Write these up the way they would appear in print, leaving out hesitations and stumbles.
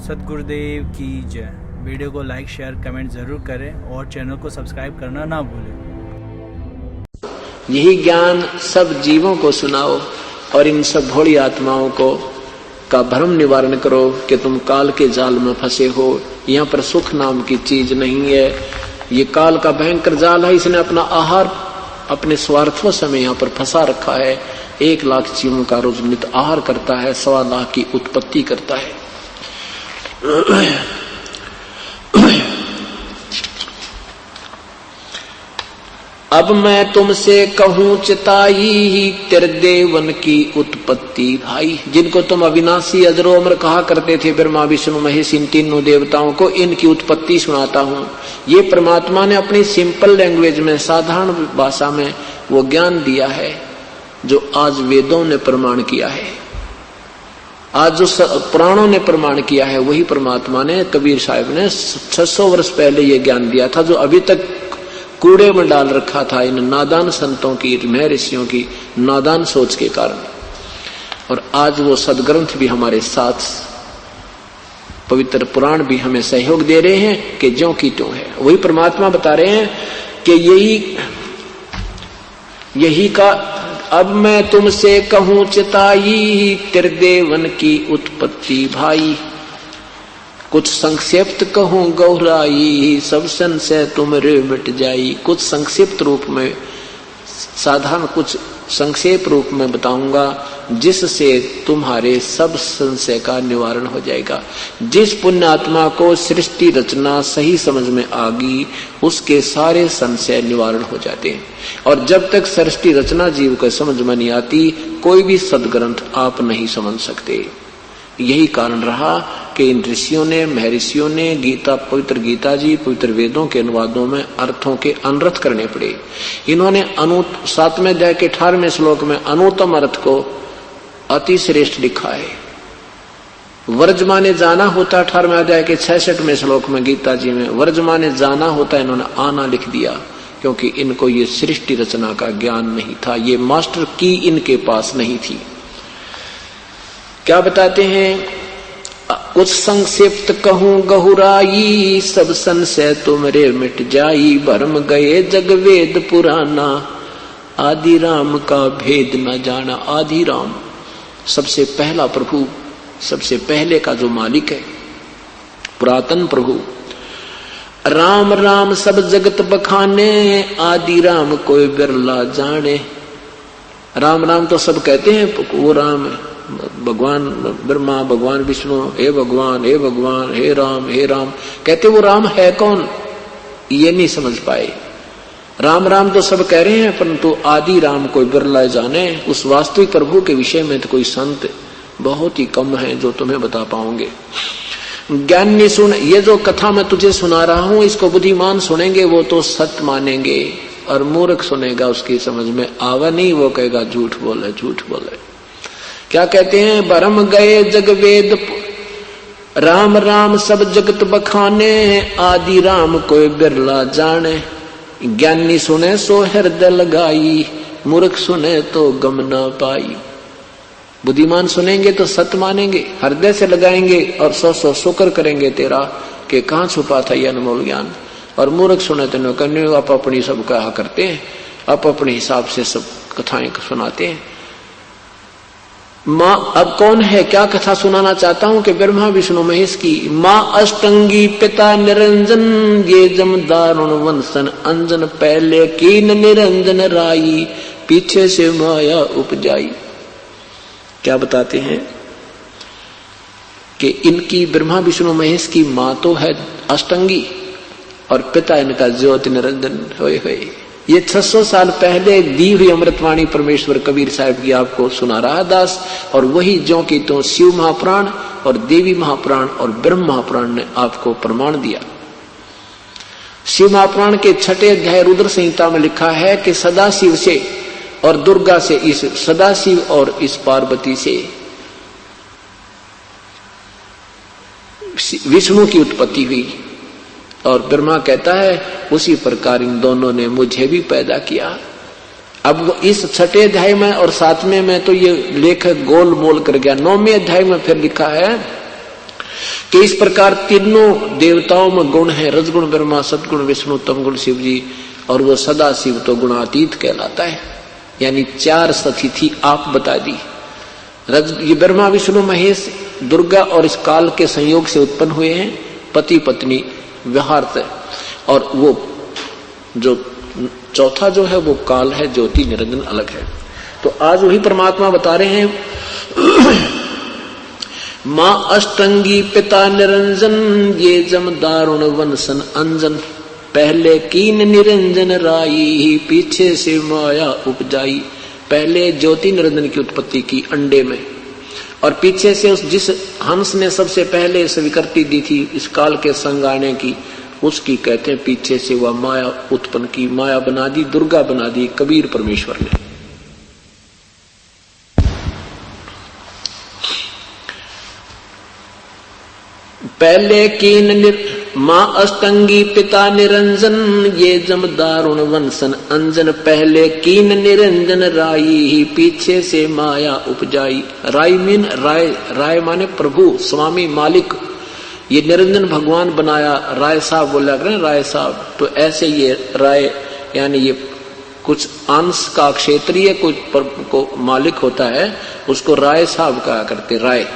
सद्गुरुदेव की जय। वीडियो को लाइक शेयर कमेंट ज़रूर करें और चैनल को सब्सक्राइब करना ना भूलें। यही ज्ञान सब जीवों को सुनाओ और इन सब भोली आत्माओं को का भ्रम निवारण करो कि तुम काल के जाल में फंसे हो। यहाँ पर सुख नाम की चीज नहीं है। ये काल का भयंकर जाल है। इसने अपना आहार अपने स्वार्थों से यहाँ पर फंसा रखा है। 1 लाख जीवों का रोज नित आहार करता है, 1.25 लाख की उत्पत्ति करता है। अब मैं तुमसे कहूं चिताई तेरे देवन की उत्पत्ति भाई। जिनको तुम अविनाशी अजरो अमर कहा करते थे, ब्रह्मा विष्णु महेश, इन तीनों देवताओं को इनकी उत्पत्ति सुनाता हूं। ये परमात्मा ने अपनी सिंपल लैंग्वेज में, साधारण भाषा में वो ज्ञान दिया है जो आज वेदों ने प्रमाण किया है, आज जो पुराणों ने प्रमाण किया है। वही परमात्मा ने, कबीर साहब ने 600 वर्ष पहले ये ज्ञान दिया था, जो अभी तक कूड़े में डाल रखा था इन नादान संतों की, महर्षियों की नादान सोच के कारण। और आज वो सदग्रंथ भी हमारे साथ, पवित्र पुराण भी हमें सहयोग दे रहे हैं कि ज्यों की त्यों है। वही परमात्मा बता रहे हैं कि यही का अब मैं तुमसे कहूं चिताई तेरे देवन की उत्पत्ति भाई। कुछ संक्षिप्त कहूं गहराई, सब संशय तुमरे मिट जाई। कुछ संक्षिप्त रूप में, साधारण कुछ संक्षेप रूप में बताऊंगा, जिससे तुम्हारे सब संशय का निवारण हो जाएगा। जिस पुण्य आत्मा को सृष्टि रचना सही समझ में आ गई, उसके सारे संशय निवारण हो जाते हैं। और जब तक सृष्टि रचना जीव को समझ में नहीं आती, कोई भी सदग्रंथ आप नहीं समझ सकते। यही कारण रहा कि इन ऋषियों ने, महर्षियों ने गीता, पवित्र गीता जी, पवित्र वेदों के अनुवादों में अर्थों के अनर्थ करने पड़े। इन्होंने 7वें अध्याय के 18वें श्लोक में अनुत्तम अर्थ को अति श्रेष्ठ लिखा है। वर्ज माने जाना होता, 18वें अध्याय के 66वें श्लोक में गीता जी में वर्ज माने जाना होता, इन्होंने आना लिख दिया, क्योंकि इनको ये सृष्टि रचना का ज्ञान नहीं था। ये मास्टर की इनके पास नहीं थी। क्या बताते हैं? कुछ संक्षिप्त कहूं गहुराई, सब संशय तुमरे मिट जाई। भरम गए जग वेद पुराना, आदि राम का भेद न जाना। आदि राम सबसे पहला प्रभु, सबसे पहले का जो मालिक है, पुरातन प्रभु। राम राम सब जगत बखाने, आदि राम कोई बिरला जाने। राम राम तो सब कहते हैं, वो राम है, भगवान ब्रह्मा, भगवान विष्णु, हे भगवान, हे भगवान, हे राम कहते। वो राम है कौन, ये नहीं समझ पाए। राम राम तो सब कह रहे हैं, परंतु आदि राम कोई बिरला जाने। उस वास्तविक प्रभु के विषय में तो कोई संत बहुत ही कम है जो तुम्हें बता पाओगे। ज्ञानी सुन, ये जो कथा मैं तुझे सुना रहा हूं, इसको बुद्धिमान सुनेंगे वो तो सत्य मानेंगे, और मूर्ख सुनेगा उसकी समझ में आवा नहीं, वो कहेगा झूठ बोले, झूठ बोले। क्या कहते हैं? भरम गए जग वेद, राम राम सब जगत बखाने, आदि राम कोई बिरला जाने। ज्ञानी सुने सो हृदय लगाई, मूर्ख सुने तो गम न पाई। बुद्धिमान सुनेंगे तो सत्य मानेंगे, हृदय से लगाएंगे और 100 शुक्र करेंगे तेरा कि कहाँ छुपा था ये अनमोल ज्ञान। और मूर्ख सुने तो कहने आप अपनी सब कहा करते हैं, आप अपने हिसाब से सब कथाएं सुनाते हैं। माँ अब कौन है, क्या कथा सुनाना चाहता हूं कि ब्रह्मा विष्णु महेश की। माँ अष्टंगी पिता निरंजन, ये जम दारुण वंशन अंजन। पहले कीन निरंजन राई, पीछे से माया उपजाई। क्या बताते हैं कि इनकी ब्रह्मा विष्णु महेश की माँ तो है अष्टंगी और पिता इनका ज्योति निरंजन। होए ये 600 साल पहले दी हुई अमृतवाणी परमेश्वर कबीर साहब की आपको सुना रहा दास। और वही ज्यों की तो शिव महापुराण और देवी महापुराण और ब्रह्म महापुराण ने आपको प्रमाण दिया। शिव महापुराण के 6ठे अध्याय रुद्र संहिता में लिखा है कि सदाशिव से और दुर्गा से, इस सदाशिव और इस पार्वती से विष्णु की उत्पत्ति हुई। और ब्रह्मा कहता है उसी प्रकार इन दोनों ने मुझे भी पैदा किया। अब इस 6ठे अध्याय में और 7वें में तो ये लेखक गोल मोल कर गया। 9वें अध्याय में फिर लिखा है कि इस प्रकार तीनों देवताओं में गुण है, रजगुण ब्रह्मा, सतगुण विष्णु, तमगुण शिव जी, और वो सदा शिव तो गुणातीत कहलाता है। यानी 4 स्थिति आप बता दी। ये ब्रह्मा विष्णु महेश दुर्गा और इस काल के संयोग से उत्पन्न हुए हैं, पति पत्नी व्यवहार से। और वो जो चौथा जो है वो काल है, ज्योति निरंजन अलग है। तो आज वही परमात्मा बता रहे हैं मां अष्टंगी पिता निरंजन, ये जम दारुण वंशन अंजन, पहले कीन निरंजन राई, पीछे से माया उपजाई। पहले ज्योति निरंजन की उत्पत्ति की अंडे में, और पीछे से उस जिस हंस ने सबसे पहले स्वीकृति दी थी इस काल के संग आने की, उसकी कहते हैं पीछे से वह माया उत्पन्न की, माया बना दी, दुर्गा बना दी कबीर परमेश्वर ने। पहले कीन मां अष्टंगी पिता निरंजन, ये जम दारुण वंशन अंजन, पहले कीन निरंजन राई, पीछे से माया उपजाई। राई मीन राय, राय माने प्रभु, स्वामी, मालिक। ये निरंजन भगवान बनाया, राय साहब बोला करें, राय साहब। तो ऐसे ये राय यानी ये कुछ अंश का क्षेत्रीय कुछ को मालिक होता है, उसको राय साहब कहा करते, राय।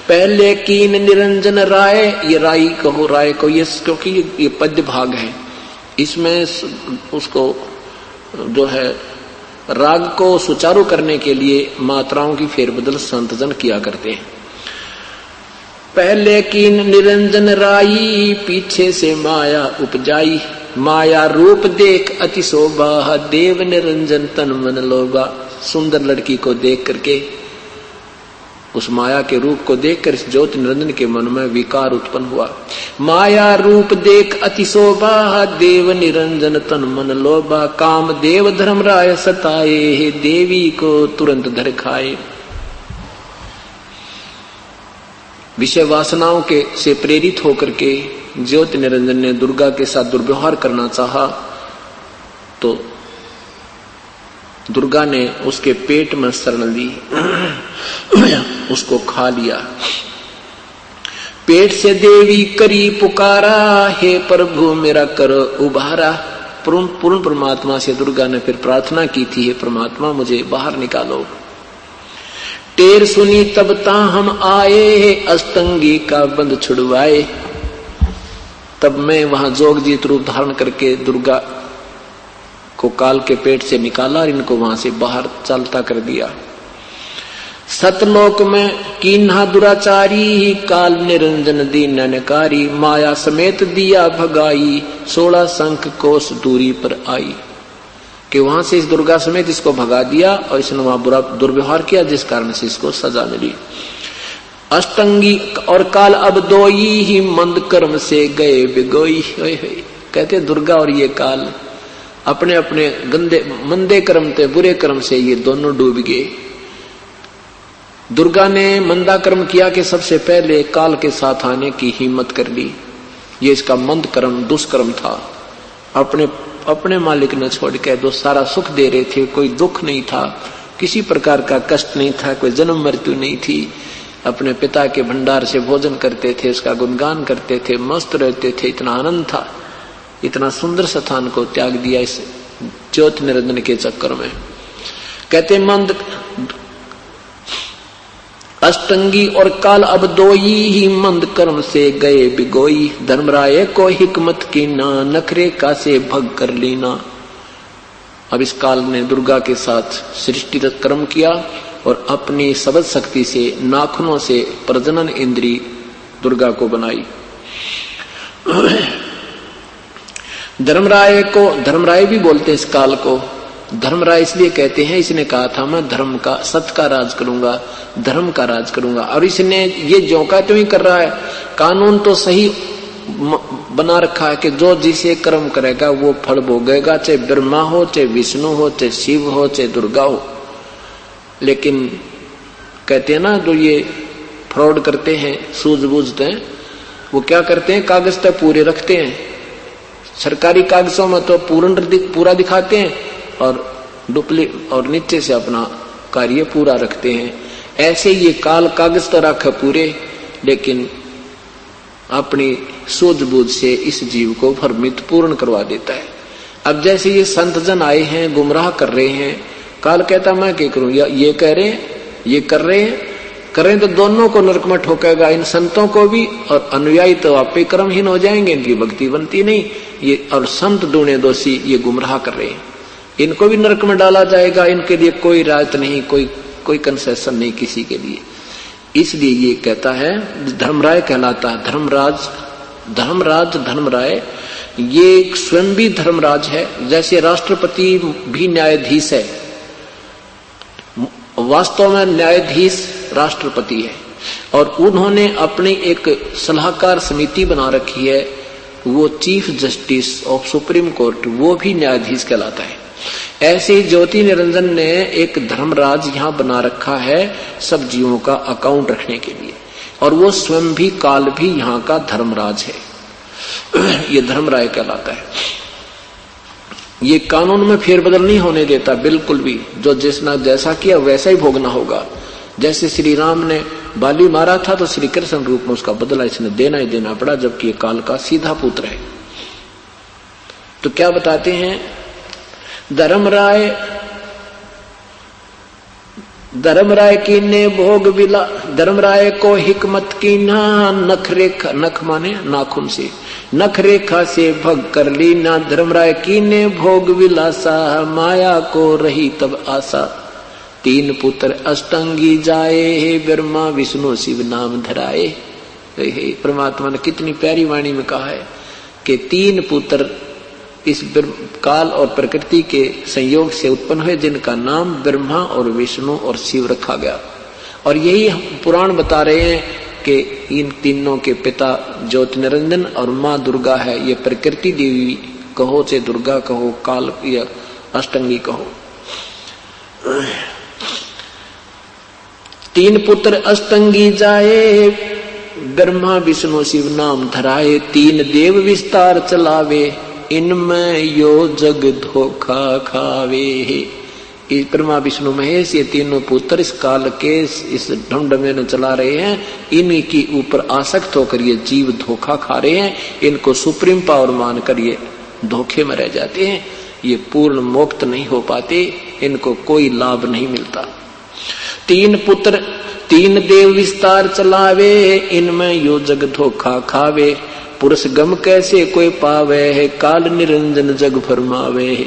पहले कीन निरंजन राय, ये राई कहो, राय को, ये क्योंकि ये पद्य भाग है, इसमें उसको जो है राग को सुचारू करने के लिए मात्राओं की फेरबदल संतजन किया करते हैं। पहले कीन निरंजन राई, पीछे से माया उपजाई, माया रूप देख अति शोभा, देव निरंजन तन मन लोभा। सुंदर लड़की को देख करके, उस माया के रूप को देखकर इस ज्योति निरंजन के मन में विकार उत्पन्न हुआ। माया रूप देख अति शोभा, देव निरंजन तन मन लोभा, काम देव धर्म राय सताए, देवी को तुरंत धर खाए। विषय वासनाओं के से प्रेरित होकर के ज्योति निरंजन ने दुर्गा के साथ दुर्व्यवहार करना चाहा, तो दुर्गा ने उसके पेट में शरण ली, उसको खा लिया। पेट से देवी करी पुकारा, हे प्रभु मेरा कर उबारा। पूर्ण परमात्मा से दुर्गा ने फिर प्रार्थना की थी, हे परमात्मा मुझे बाहर निकालो। टेर सुनी तब ता हम आए, अष्टंगी का बंध छुड़वाए। तब मैं वहां जोगजीत रूप धारण करके दुर्गा को काल के पेट से निकाला और इनको वहां से बाहर चलता कर दिया। सतलोक में कीन्हा दुराचारी, काल निरंजन दीनकारी, माया समेत दिया भगाई, 16 शंख कोस दूरी पर आई। कि वहां से इस दुर्गा समेत इसको भगा दिया और इसने वहां बुरा दुर्व्यवहार किया, जिस कारण से इसको सजा मिली। अष्टंगी और काल अब दोई ही, मंद कर्म से गए बिगोई। कहते दुर्गा और ये काल अपने अपने गंदे मंदे कर्म थे, बुरे कर्म से ये दोनों डूब गए। दुर्गा ने मंदा कर्म किया कि सबसे पहले काल के साथ आने की हिम्मत कर ली। ये इसका मंद कर्म, दुष्कर्म था। अपने मालिक ने छोड़ के दो सारा सुख दे रहे थे, कोई दुख नहीं था, किसी प्रकार का कष्ट नहीं था, कोई जन्म मृत्यु नहीं थी। अपने पिता के भंडार से भोजन करते थे, उसका गुणगान करते थे, मस्त रहते थे, इतना आनंद था। इतना सुंदर स्थान को त्याग दिया इस ज्योति निरंजन के चक्कर में। कहते मंद अष्टंगी और काल अब दोई ही, मंद कर्म से गए बिगोई। धर्मराय को हिकमत की ना, नखरे का से भग कर लेना। अब इस काल ने दुर्गा के साथ सृष्टिगत कर्म किया और अपनी सबद शक्ति से नाखूनों से प्रजनन इंद्री दुर्गा को बनाई। धर्मराय को धर्मराय भी बोलते हैं इस काल को। धर्मराय इसलिए कहते हैं, इसने कहा था मैं धर्म का, सत्य का राज करूंगा, धर्म का राज करूंगा। और इसने ये जो का त्यों ही कर रहा है। कानून तो सही बना रखा है कि जो जिसे कर्म करेगा वो फल भोगेगा, चाहे ब्रह्मा हो, चाहे विष्णु हो, चाहे शिव हो, चाहे दुर्गा हो। लेकिन कहते हैं ना, जो ये फ्रॉड करते हैं, सूझबूझते हैं, वो क्या करते हैं, कागज तो पूरे रखते हैं, सरकारी कागजों में तो पूरा दिखाते हैं और डुप्लीकेट और नीचे से अपना कार्य पूरा रखते हैं। ऐसे ये काल कागज तो रखे पूरे, लेकिन अपनी सूझबूझ से इस जीव को भ्रमित पूर्ण करवा देता है। अब जैसे ये संत जन आए हैं, गुमराह कर रहे हैं, काल कहता मैं क्या करूं, या ये कह रहे हैं, ये कर रहे हैं, करें तो दोनों को नरक में ठोकेगा, इन संतों को भी, और अनुयायी तो आप पे क्रमहीन हो जाएंगे, इनकी भक्ति बनती नहीं। ये और संत दूने दोषी ये गुमराह कर रहे हैं, इनको भी नरक में डाला जाएगा। इनके लिए कोई राहत नहीं, कोई कंसेशन नहीं किसी के लिए। इसलिए ये कहता है, धर्मराय कहलाता है। धर्मराय ये स्वयं भी धर्मराज है। जैसे राष्ट्रपति भी न्यायाधीश है, वास्तव में न्यायाधीश राष्ट्रपति है, और उन्होंने अपनी एक सलाहकार समिति बना रखी है, वो chief justice of supreme court, वो भी न्यायाधीश कहलाता है। ऐसे ही ज्योति निरंजन ने एक धर्मराज यहाँ बना रखा है सब जीवों का अकाउंट रखने के लिए, और वो स्वयं भी काल भी यहाँ का धर्मराज है। ये धर्मराय कहलाता है। ये कानून में फेरबदल नहीं होने देता बिल्कुल भी, जो जिसने जैसा किया वैसा ही भोगना होगा। जैसे श्री राम ने बाली मारा था तो श्री कृष्ण रूप में उसका बदला इसने देना ही देना पड़ा, जबकि ये काल का सीधा पुत्र है। तो क्या बताते हैं, धर्मराय की ने भोग विला, धर्मराय को हिकमत की ना, नख माने नाखून से, नख रेखा से भग कर ली ना। धर्मराय की ने भोग विलासा, माया को रही तब आशा। 3 पुत्र अष्टंगी जाए, ब्रह्मा विष्णु शिव नाम धराए। परमात्मा ने कितनी प्यारी वाणी में कहा है कि 3 पुत्र इस काल और प्रकृति के संयोग से उत्पन्न हुए, जिनका नाम ब्रह्मा और विष्णु और शिव रखा गया। और यही पुराण बता रहे हैं कि इन तीनों के पिता ज्योति निरंजन और माँ दुर्गा है। ये प्रकृति देवी कहो, चाहे दुर्गा कहो, काल या अष्टंगी कहो। 3 पुत्र अष्टंगी जाए, ब्रह्मा विष्णु शिव नाम धराए। 3 देव विस्तार चलावे, इनमें यो जग धोखा खावे। इस ब्रह्मा विष्णु महेश ये तीनों पुत्र इस काल के इस ढंड में चला रहे हैं, इन्हीं की ऊपर आसक्त होकर ये जीव धोखा खा रहे हैं। इनको सुप्रीम पावर मानकर ये धोखे में रह जाते हैं, ये पूर्ण मुक्त नहीं हो पाते, इनको कोई लाभ नहीं मिलता। 3 पुत्र 3 देव विस्तार चलावे, इनमें यो जग धोखा खावे। पुरुष गम कैसे कोई पावे है, काल निरंजन जग फरमावे है।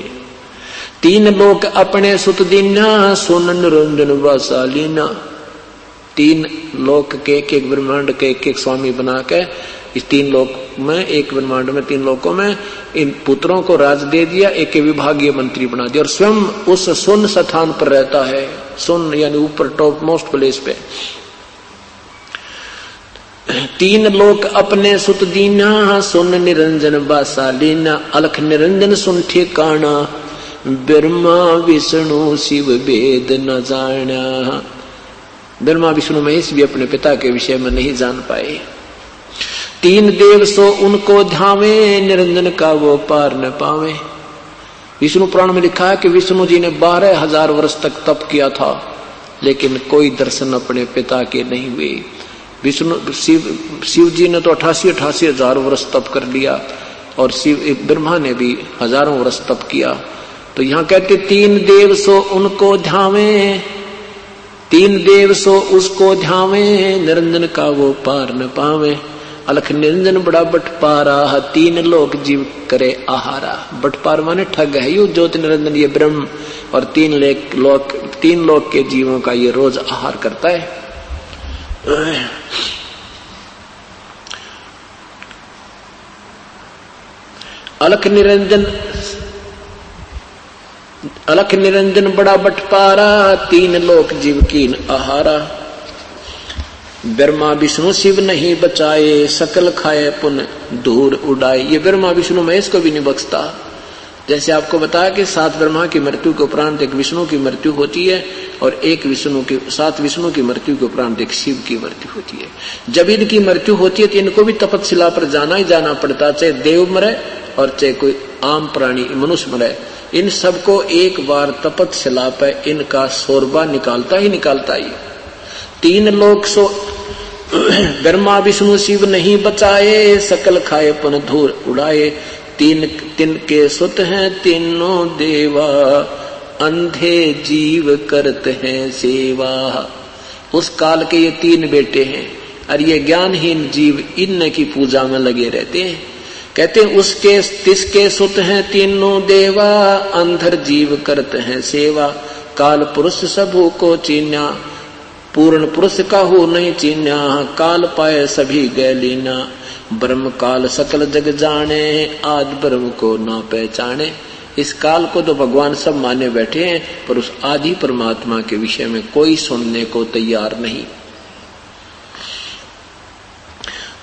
3 लोक अपने सुत दीना, सुन निरंजन वासालीना। 3 लोक के एक ब्रह्मांड के एक स्वामी बना के इस 3 लोक में, एक ब्रह्मांड में 3 लोकों में इन पुत्रों को राज दे दिया, एक विभागीय मंत्री बना दिया, और स्वयं उस सुन स्थान पर रहता है। सुन यानी ऊपर टॉप मोस्ट प्लेस पे। 3 लोक अपने सुत दीना, सुन निरंजन बासालीना। अलख निरंजन सुन ठिकाना, ब्रह्मा विष्णु शिव वेद न जाना। ब्रह्मा विष्णु महेश भी अपने पिता के विषय में नहीं जान पाए। 3 देव सो उनको ध्यावे, निरंजन का वो पार न पावे। विष्णु पुराण में लिखा है कि विष्णु जी ने 12,000 वर्ष तक तप किया था, लेकिन कोई दर्शन अपने पिता के नहीं हुए। शिव जी ने तो 88 हजार वर्ष तप कर लिया, और ब्रह्मा ने भी हजारों वर्ष तप किया। तो यहाँ कहते 3 देव सो उनको ध्यावे, 3 देव सो उसको ध्यावे, निरंजन का वो पार न पावे। अलख निरंजन बड़ा बटपारा, 3 लोक जीव करे आहारा। बटपार माने ठग है यू ज्योति निरंजन, ये ब्रह्म, और 3 लोक के जीवों का ये रोज आहार करता है। अलख निरंजन बड़ा बटपारा, 3 लोक जीव कीन आहारा। ब्रह्मा विष्णु शिव नहीं बचाए, सकल खाए पुन दूर उड़ाए। ये ब्रह्मा विष्णु महेश को भी नहीं बख्शता। जैसे आपको बताया कि 7 ब्रह्मा की मृत्यु के उपरांत एक विष्णु की मृत्यु होती है, और 7 विष्णु की मृत्यु के उपरांत एक शिव की मृत्यु होती है। जब इनकी मृत्यु होती है तो इनको भी तपस्या पर जाना ही जाना पड़ता, चाहे देव मरे और चाहे कोई आम प्राणी मनुष्य मरे। इन सबको एक बार तपस्या पर इनका शोरबा निकालता ही। 3 लोक सो ब्रह्मा विष्णु शिव नहीं बचाए, सकल खाए पन धूल उड़ाए। तीन तिनके सुत हैं तीनों देवा, अंधे जीव करते हैं सेवा। उस काल के ये तीन बेटे हैं और ये ज्ञानहीन जीव इन की पूजा में लगे रहते हैं। कहते हैं उसके तिसके सुत हैं तीनों देवा, अंधर जीव करते हैं सेवा। काल पुरुष सबू को चीन्या, पूर्ण पुरुष का हो नहीं चीन्या। काल पाए सभी गैलीना, ब्रह्म काल सकल जग जाने, आज ब्रह्म को ना पहचाने। इस काल को तो भगवान सब माने बैठे हैं, पर उस आदि परमात्मा के विषय में कोई सुनने को तैयार नहीं।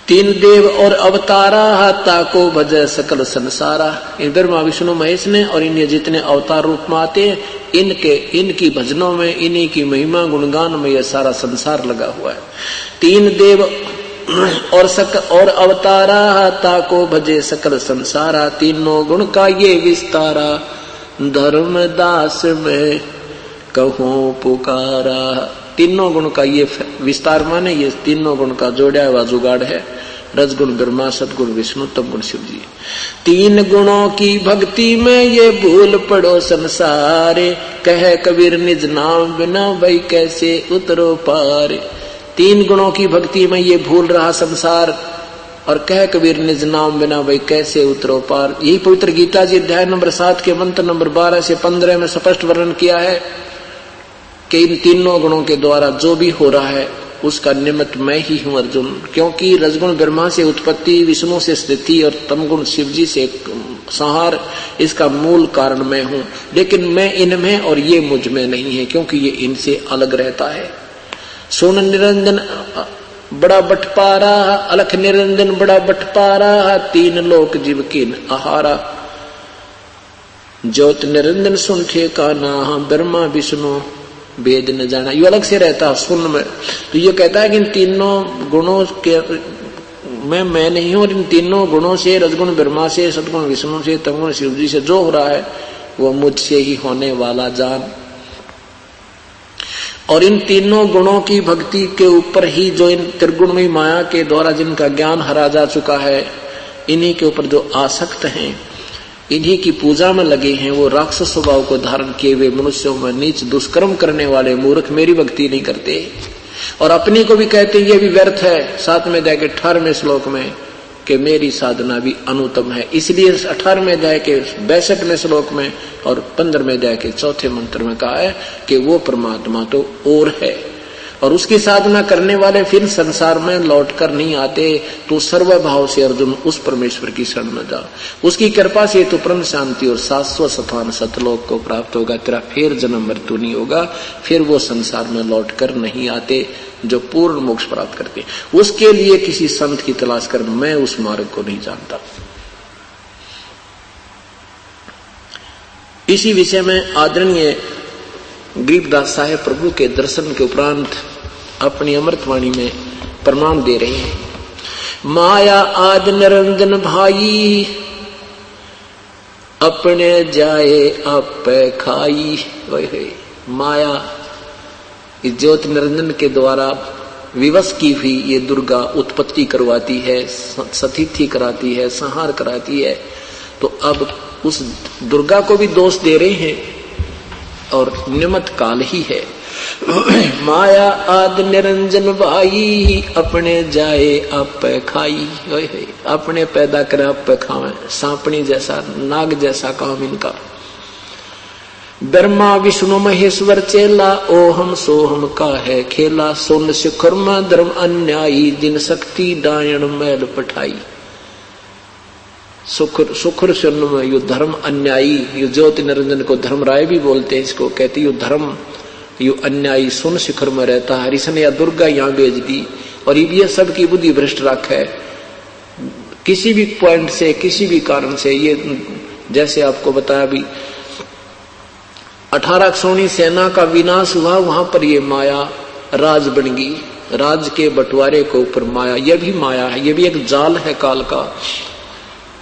तीन देव और अवतारा, ताको भजय सकल संसारा। इन ब्रह्मा विष्णु महेश ने और इन्हें जितने अवतार रूप में आते हैं, इनकी भजनों में, इन्हीं की महिमा गुणगान में यह सारा संसार लगा हुआ है। तीन देव और अवतारा, ताको भजे सकल संसारा। तीनों गुण का ये विस्तारा, धर्मदास में कहूं पुकारा। तीनों गुण का ये विस्तार माने ये तीनों गुण का जोड़ा हुआ जुगाड़ है। रजगुण ब्रह्मा, सदगुण विष्णु, तमगुण शिव जी। तीन गुणों की भक्ति में ये भूल पड़ो संसारे, कहे कबीर निज नाम बिना भाई कैसे उतरो पार। तीन गुणों की भक्ति में ये भूल रहा संसार, और कह कबीर निज नाम बिना भाई कैसे उतरो पार। यही पवित्र गीता जी अध्याय नंबर 7 के मंत्र नंबर 12 से 15 में स्पष्ट वर्णन किया है कि इन तीनों गुणों के द्वारा जो भी हो रहा है उसका निमित्त मैं ही हूं अर्जुन। क्योंकि रजगुण ब्रह्मा से उत्पत्ति, विष्णु से स्थिति और तमगुण शिव जी से संहार, इसका मूल कारण मैं हूं। लेकिन मैं इनमें और ये मुझ में नहीं है, क्योंकि ये इनसे अलग रहता है। सोन निरंजन बड़ा बटपारा, अलख निरंजन बड़ा बटपारा। तीन लोक जीव किन आहारा, ज्योत निरंजन सुन ठेकाना। ब्रह्मा विष्णु वेद न जाना, ये अलग से रहता सुन में। तो ये कहता है कि इन तीनों गुणों के मैं नहीं हूं, और इन तीनों गुणों से, रजगुण ब्रह्मा से, सदगुण विष्णु से, तमगुण शिव जी से जो हो रहा है वो मुझसे ही होने वाला जान। और इन तीनों गुणों की भक्ति के ऊपर ही जो इन त्रिगुणमयी माया के द्वारा जिनका ज्ञान हरा जा चुका है, इन्हीं के ऊपर जो आसक्त हैं, इन्हीं की पूजा में लगे हैं, वो राक्षस स्वभाव को धारण किए हुए मनुष्यों में नीच दुष्कर्म करने वाले मूर्ख मेरी भक्ति नहीं करते, और अपने को भी कहते ये भी व्यर्थ है। साथ में जाके 18वें श्लोक में कि मेरी साधना भी अनुत्तम है। इसलिए 18वें अध्याय के 62वें श्लोक में और 15वें अध्याय के 4थे मंत्र में कहा है कि वो परमात्मा तो और है, और उसकी साधना करने वाले फिर संसार में लौट कर नहीं आते। तो सर्वभाव से अर्जुन उस परमेश्वर की शरण में जा, उसकी कृपा से तो परम शांति और शाश्वत स्थान सतलोक को प्राप्त होगा। तेरा फिर जन्म मृत्यु नहीं होगा, फिर वो संसार में लौट कर नहीं आते जो पूर्ण मोक्ष प्राप्त करते। उसके लिए किसी संत की तलाश कर, मैं उस मार्ग को नहीं जानता। इसी विषय में आदरणीय गरीबदास साहेब प्रभु के दर्शन के उपरांत अपनी अमृतवाणी में प्रमाण दे रहे हैं। माया आद निरंजन भाई, अपने जाए आप खाई। माया इस ज्योति निरंजन के द्वारा विवश की हुई ये दुर्गा उत्पत्ति करवाती है, सतिथि कराती है, संहार कराती है। तो अब उस दुर्गा को भी दोष दे रहे हैं, और निमित्त काल ही है। माया आद निरंजन भाई, अपने जाए आप खाई। अपने पैदा करे आप खावे, सांपनी जैसा, नाग जैसा काम इनका। ब्रह्मा विष्णु महेश्वर चेला, ओहम सोहम का है खेला। सोन शिखर में धर्म अन्यायी, जिन शक्ति डायण मैल पठाई। सुखर सुन में यु धर्म अन्यायी, यु ज्योति निरंजन को धर्मराय भी बोलते हैं इसको, कहती यु धर्म यु अन्यायी सुन शिखर में रहता है। हरिशन या दुर्गा यहाँ भेज दी, और ये सबकी बुद्धि भ्रष्ट रख है। किसी भी पॉइंट से, किसी भी कारण से, ये जैसे आपको बताया भी 18 क्षोणी सेना का विनाश हुआ, वहां पर ये माया राज बन गई। राज के बंटवारे को ऊपर माया, यह भी माया है, यह भी एक जाल है काल का।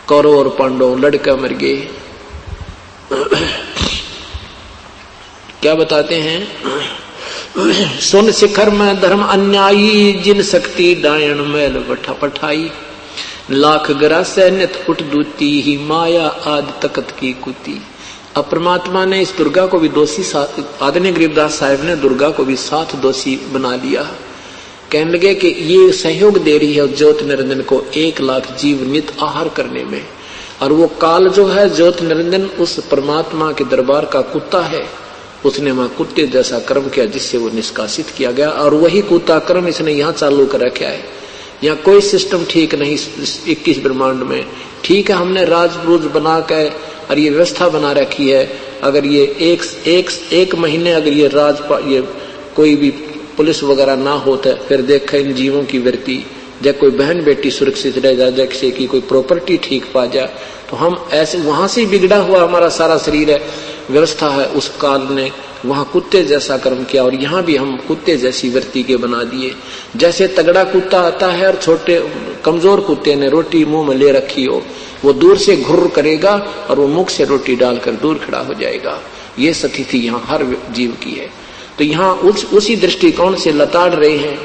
कौरव और पांडव लड़के मर गए। क्या बताते हैं सुन शिखर में धर्म अन्यायी, जिन शक्ति डायन मैल पठाई। लाख ग्रासे नित उठ दूती, ही माया आदि तकत की कुती। अब परमात्मा ने इस दुर्गा को भी दोषी, आदरणीय गरीबदास साहिब ने दुर्गा को भी साथ दोषी बना लिया। कहने लगे कि ये सहयोग दे रही है ज्योत निरंजन को 1 लाख जीव नित आहार करने में, और वो काल जो है ज्योत निरंजन उस परमात्मा के दरबार का कुत्ता है। उसने वहां कुत्ते जैसा कर्म किया जिससे वो निष्कासित किया गया, और वही कुत्ता कर्म इसने यहाँ चालू कर रखा है। यहाँ कोई सिस्टम ठीक नहीं 21 ब्रह्मांड में। ठीक है, हमने राजब्रूज बना के और ये व्यवस्था बना रखी है। अगर ये एक महीने अगर ये कोई भी पुलिस वगैरह ना होता, फिर देखे इन जीवों की वृत्ति, जब कोई बहन बेटी सुरक्षित रह जाए, जैसे कि कोई प्रॉपर्टी ठीक पा जाए, तो हम ऐसे वहां से बिगड़ा हुआ हमारा सारा शरीर है, व्यवस्था है। उस काल ने वहां कुत्ते जैसा कर्म किया, और यहाँ भी हम कुत्ते जैसी वृत्ति के बना दिए। जैसे तगड़ा कुत्ता आता है और छोटे कमजोर कुत्ते ने रोटी मुंह में ले रखी हो, वो दूर से घुर्र करेगा और वो मुख से रोटी डालकर दूर खड़ा हो जाएगा। ये स्थिति यहाँ हर जीव की है। तो यहाँ उसी दृष्टिकोण से लताड़ रहे हैं।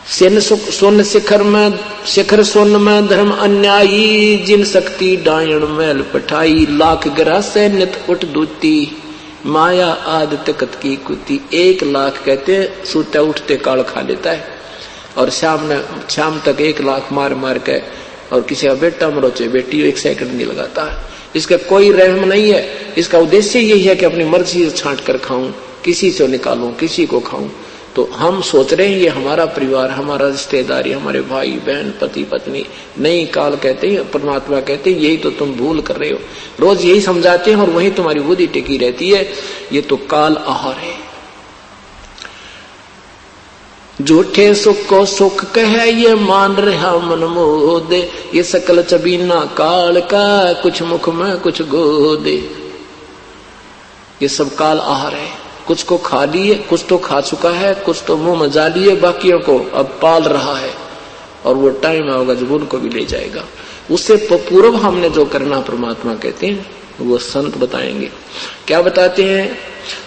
सोन शिखर सोन में धर्म अन्यायी, जिन शक्ति डायन मैल पठाई। लाख ग्रासे नित उठ दूती, माया आदि तकत की कुती। 1 लाख कहते सोते उठते काल खा लेता है, और शाम तक 1 लाख मार मार के, और किसी का बेटा मरोचे बेटी 1 सेकंड नहीं लगाता है। इसका कोई रहम नहीं है। इसका उद्देश्य यही है कि अपनी मर्जी से छांट कर खाऊं, किसी से निकालूं, किसी को खाऊं। तो हम सोच रहे हैं ये हमारा परिवार, हमारा रिश्तेदारी, हमारे भाई बहन, पति पत्नी नहीं। काल कहते हैं, परमात्मा कहते हैं यही तो तुम भूल कर रहे हो। रोज यही समझाते हैं और वही तुम्हारी बुद्धि टिकी रहती है। ये तो काल आहार है। झूठे सुख को सुख कहे, ये मान रहा मन मोदे। ये सकल चबीना काल का, कुछ मुख में कुछ गोदे। ये सब काल आहार है। कुछ को खा लिए, कुछ तो खा चुका है, कुछ तो मुंह में जा लिए, बाकियों को अब पाल रहा है, और वो टाइम आएगा जब उनको भी ले जाएगा। उससे पूर्व हमने जो करना परमात्मा कहते हैं वो संत बताएंगे। क्या बताते हैं?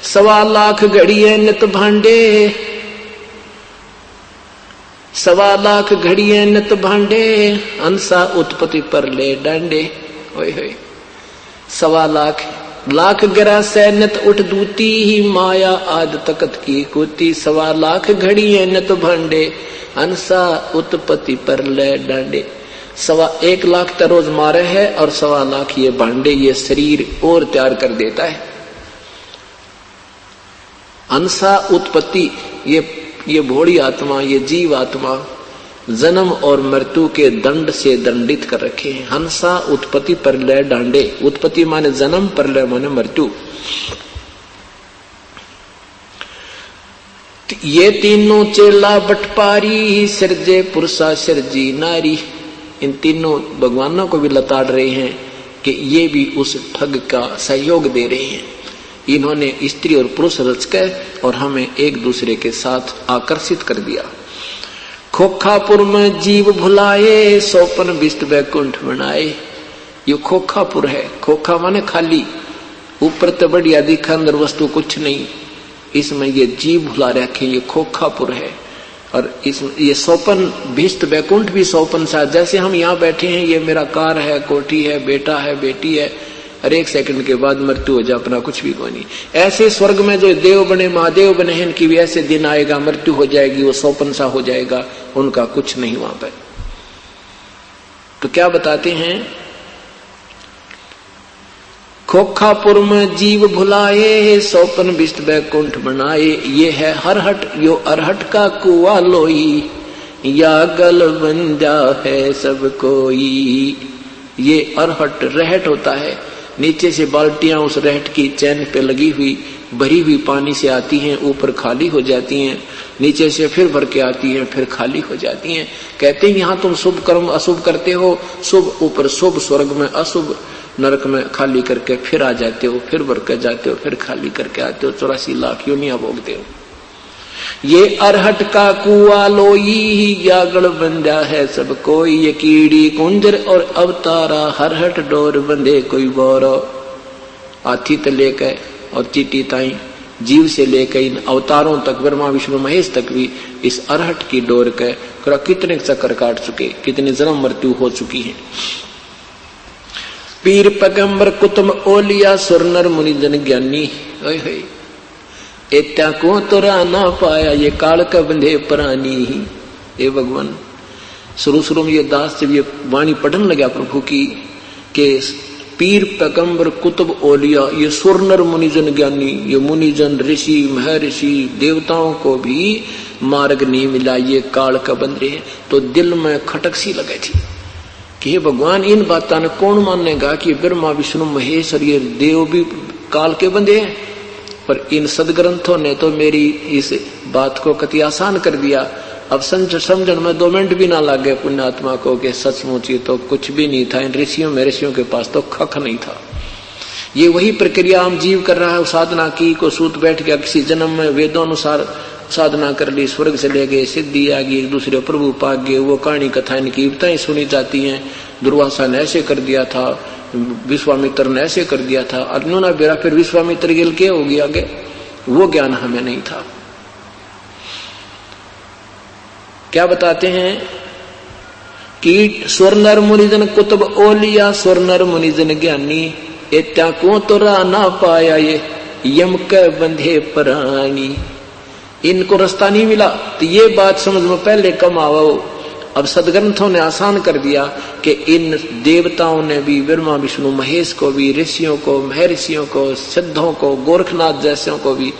1.25 लाख घड़िए नित भांडे, 1.25 लाख घड़िए नित भांडे। अंसा उत्पत्ति पर ले डांडे। ओए होए 1.25 लाख ग्रासे नित उठ दूती, ही माया आद तकत की कुती। 1.25 लाख घड़िए नित भांडे, अंसा उत्पत्ति पर ले डांडे। 1.25 लाख तो रोज मारे है, और 1.25 लाख ये भांडे, ये शरीर और तैयार कर देता है। अंसा उत्पत्ति, ये भोड़ी आत्मा, ये जीव आत्मा जन्म और मृत्यु के दंड से दंडित कर रखे हैं। हंसा उत्पत्ति पर लय डांडे। उत्पत्ति माने जन्म, पर लय माने मृत्यु। ये तीनों चेला बटपारी, सिरजे पुरुषा सिरजी नारी। इन तीनों भगवानों को भी लताड़ रहे हैं कि ये भी उस ठग का सहयोग दे रहे हैं। इन्होंने स्त्री और पुरुष रचकर और हमें एक दूसरे के साथ आकर्षित कर दिया। खोखापुर में जीव भुलाए, सोपन विष्ट वैकुंठ बनाए। ये खोखापुर है। खोखा माने खाली, ऊपर तो बढ़िया दिखा, अंदर वस्तु कुछ नहीं। इसमें ये जीव भुला रखे, ये खोखापुर है। और ये सोपन विष्ट वैकुंठ भी सोपन सा, जैसे हम यहाँ बैठे हैं, ये मेरा कार है, कोठी है, बेटा है, बेटी है, और 1 सेकंड के बाद मृत्यु हो जाए, अपना कुछ भी कोई नहीं। ऐसे स्वर्ग में जो देव बने, महादेव बने हैं, इनकी भी ऐसे दिन आएगा, मृत्यु हो जाएगी, वो सोपन सा हो जाएगा, उनका कुछ नहीं वहां पर। तो क्या बताते हैं? खोखापुर में जीव भुलाए, सोपन विष्ट वैकुंठ बनाए। ये है हरहट, यो अरहट का कुआ लोई, या गल बंजा है सब कोई। ये अरहट रहट होता है। नीचे से बाल्टियां उस रहट की चैन पे लगी हुई भरी हुई पानी से आती हैं, ऊपर खाली हो जाती हैं, नीचे से फिर भर के आती हैं, फिर खाली हो जाती हैं। कहते हैं यहाँ तुम शुभ कर्म अशुभ करते हो, शुभ ऊपर शुभ स्वर्ग में, अशुभ नरक में खाली करके फिर आ जाते हो, फिर भर के जाते हो, फिर खाली करके आते हो, 84 लाख योनियां भोगते हो। ये अरहट का कुआ लोई, या गढ़ बंधा है सब कोई। ये कीड़ी कुंजर और अवतारा, हरहट डोर बंधे कोई बोरो। हाथी ते लेकर और चीटी ताई जीव से लेकर इन अवतारों तक, ब्रह्मा विष्णु महेश तक भी इस अरहट की डोर के कितने चक्कर काट चुके, कितनी जन्म मृत्यु हो चुकी है। पीर पैगंबर कुतुब ओलिया सुर नर मुनि जन ज्ञानी, एत्या को तोरा ना पाया ये काल का बंधे प्राणी। हे भगवान, शुरू में ये दास जब ये वाणी पढ़ने लगा प्रभु की के पीर पैगंबर कुतुब ओलिया, ये सुर नर मुनिजन ज्ञानी, ये मुनिजन ऋषि महर्षि देवताओं को भी मार्ग नहीं मिला, ये काल का बंधे। तो दिल में खटक सी लगे थी कि हे भगवान, इन बातों ने कौन मानेगा कि ब्रह्मा विष्णु महेश और ये देव भी काल के बंधे हैं। पर इन सदग्रंथों ने तो मेरी इस बात को कति आसान कर दिया। अब समझन में 2 मिनट भी ना लगे पुण्यात्मा को कि सचमुच ये तो कुछ भी नहीं था। इन ऋषियों के पास तो खख नहीं था। ये वही प्रक्रिया हम जीव कर रहा है। साधना की को सूत बैठ गया, किसी जन्म में वेदों अनुसार साधना कर ली, स्वर्ग से ले गए, सिद्धि आ गई, एक दूसरे प्रभु पाक गए, वो कहानी कथा इनकी कविताएं सुनी जाती हैं। दुर्वासा ने ऐसे कर दिया था, विश्वामित्र ने ऐसे कर दिया था, अर्जुन ने बेरा फिर विश्वामित्र गिल के हो गया आगे, वो ज्ञान हमें नहीं था। क्या बताते हैं कि स्वर्णर मुनिजन कुतुब ओलिया सुर नर मुनिजन ज्ञानी, एत्या को तोरा ना पाया ये यम के बंधे प्राणी। इनको रास्ता नहीं मिला। तो ये बात समझ में पहले कम आओ। अब सदग्रंथों ने आसान कर दिया कि इन देवताओं ने भी ब्रह्मा विष्णु महेश को भी, ऋषियों को, महर्षियों को, सिद्धों को, गोरखनाथ जैसों को भी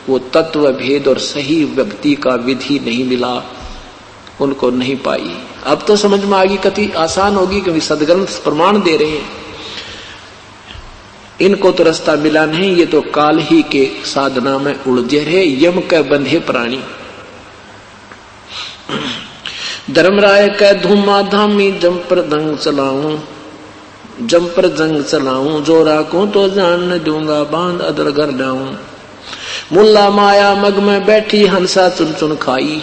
वो तत्व भेद और सही व्यक्ति का विधि नहीं मिला, उनको नहीं पाई। अब तो समझ में आ गई, कति आसान होगी क्योंकि सदग्रंथ प्रमाण दे रहे हैं। इनको तो रास्ता मिला नहीं, ये तो काल ही के साधना में उलझे रहे, यम के बंधे प्राणी। धर्मराय के धूमा धामी जम पर जंग चलाऊं, जो राखूं तो जान न दूंगा, बांध अदर घर लाऊं। मुल्ला माया मग में बैठी हंसा चुन चुन खाई,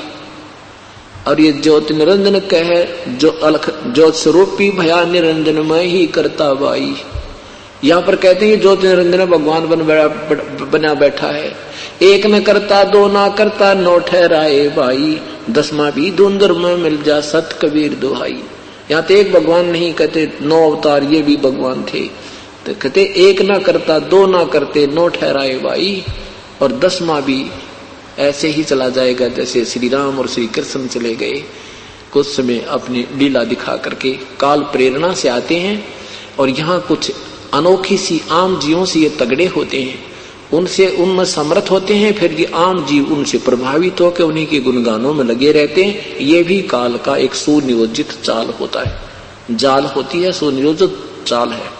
और ये ज्योति निरंजन कहे जो अलख ज्योत स्वरूपी भया निरंजन में ही करता बाई। यहाँ पर कहते हैं ज्योति निरंजन भगवान बना बैठा है। एक न करता दो ना करता नौ ठहराए भाई, 10वां भी धुंधर में मिल जा सत कबीर दुहाई। यहाँ तो एक भगवान नहीं कहते, 9 अवतार ये भी भगवान थे। तो कहते एक ना करता दो ना करते 9 ठहराए भाई, और 10वां भी ऐसे ही चला जाएगा जैसे श्री राम और श्री कृष्ण चले गए। कुछ समय अपनी लीला दिखा करके काल प्रेरणा से आते हैं, और यहाँ कुछ अनोखी सी आम जीवों से ये तगड़े होते हैं, उनमें समर्थ होते हैं। फिर ये आम जीव उनसे प्रभावित होकर उन्हीं के गुणगानों में लगे रहते हैं। ये भी काल का एक सुनियोजित चाल होता है, जाल होती है, सुनियोजित चाल है।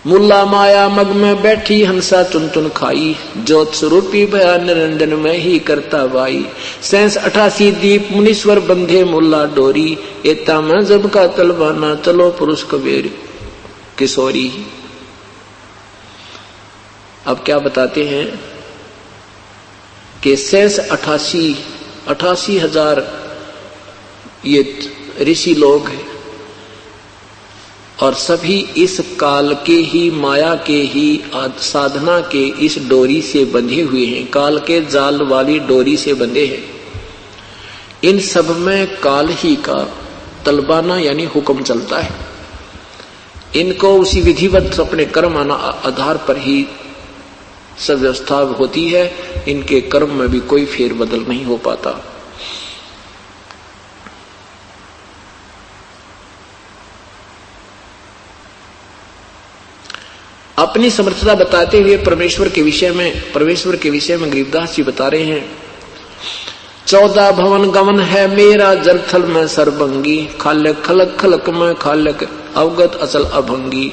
मुल्ला माया मग में बैठी हंसा चुन चुन खाई, ज्योत स्वरूपी भया निरंजन में ही करता बाई। 88 दीप मुनीश्वर बंधे मुल्ला डोरी, एता में जब का तलवाना चलो पुरुष कबीर किशोरी। अब क्या बताते हैं कि 88,000 ये ऋषि लोग हैं, और सभी इस काल के ही, माया के ही, साधना के इस डोरी से बंधे हुए हैं, काल के जाल वाली डोरी से बंधे हैं। इन सब में काल ही का तलबाना यानी हुक्म चलता है। इनको उसी विधिवत अपने कर्म आधार पर ही सब व्यवस्था होती है। इनके कर्म में भी कोई फेरबदल नहीं हो पाता। अपनी समर्थता बताते हुए परमेश्वर के विषय में गरीबदास जी बता रहे हैं, 14 भवन गमन है मेरा जलथल में सरभंगी, खालक खलक खलक में खालक अवगत अचल अभंगी।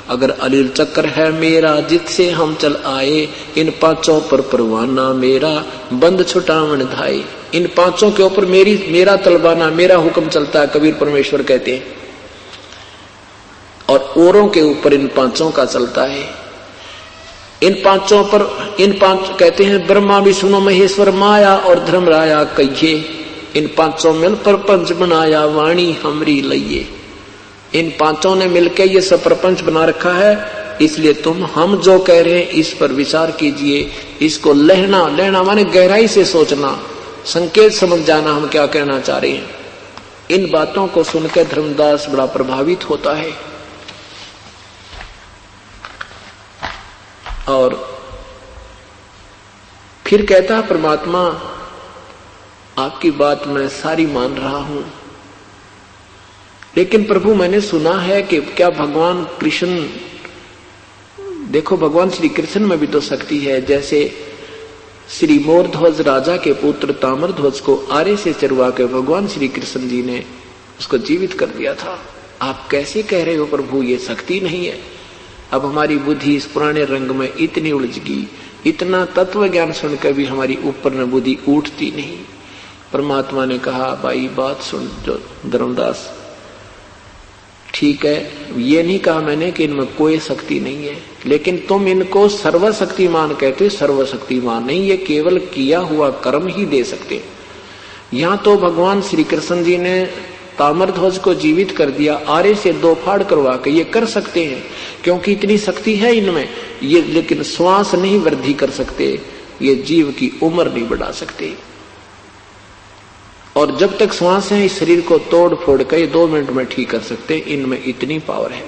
अगर अलील चक्र है मेरा जिससे हम चल आए, इन 5 पर परवाना मेरा बंद छुटावन धाए। इन 5 के ऊपर मेरा तलबाना, मेरा हुक्म चलता है, कबीर परमेश्वर कहते हैं, और औरों के ऊपर इन 5 का चलता है। इन 5 कहते हैं ब्रह्मा विष्णु महेश्वर माया और धर्मराया कहिए, इन 5 मिल पर पंच बनाया वाणी हमरी लइये। इन पांचों ने मिलकर ये सब प्रपंच बना रखा है, इसलिए तुम हम जो कह रहे हैं इस पर विचार कीजिए, इसको लेना माने गहराई से सोचना, संकेत समझ जाना हम क्या कहना चाह रहे हैं। इन बातों को सुनकर धर्मदास बड़ा प्रभावित होता है और फिर कहता है, परमात्मा आपकी बात मैं सारी मान रहा हूं, लेकिन प्रभु मैंने सुना है कि क्या भगवान कृष्ण, देखो भगवान श्री कृष्ण में भी तो शक्ति है। जैसे श्री मोरध्वज राजा के पुत्र ताम्रध्वज को आरे से चरवा के भगवान श्री कृष्ण जी ने उसको जीवित कर दिया था। आप कैसे कह रहे हो प्रभु ये शक्ति नहीं है? अब हमारी बुद्धि इस पुराने रंग में इतनी उलझ गई, इतना तत्व ज्ञान सुनकर भी हमारी ऊपर में बुद्धि उठती नहीं। परमात्मा ने कहा, भाई बात सुन जो धर्मदास, ठीक है, ये नहीं कहा मैंने कि इनमें कोई शक्ति नहीं है, लेकिन तुम इनको सर्वशक्तिमान कहते हो। सर्वशक्तिमान नहीं, ये केवल किया हुआ कर्म ही दे सकते। यहां तो भगवान श्री कृष्ण जी ने ताम्रध्वज को जीवित कर दिया, आरे से 2 फाड़ करवा के, ये कर सकते हैं क्योंकि इतनी शक्ति है इनमें ये, लेकिन श्वास नहीं वृद्धि कर सकते, ये जीव की उम्र नहीं बढ़ा सकते। और जब तक श्वास है इस शरीर को तोड़ फोड़ कर 2 मिनट में ठीक कर सकते, इनमें इतनी पावर है।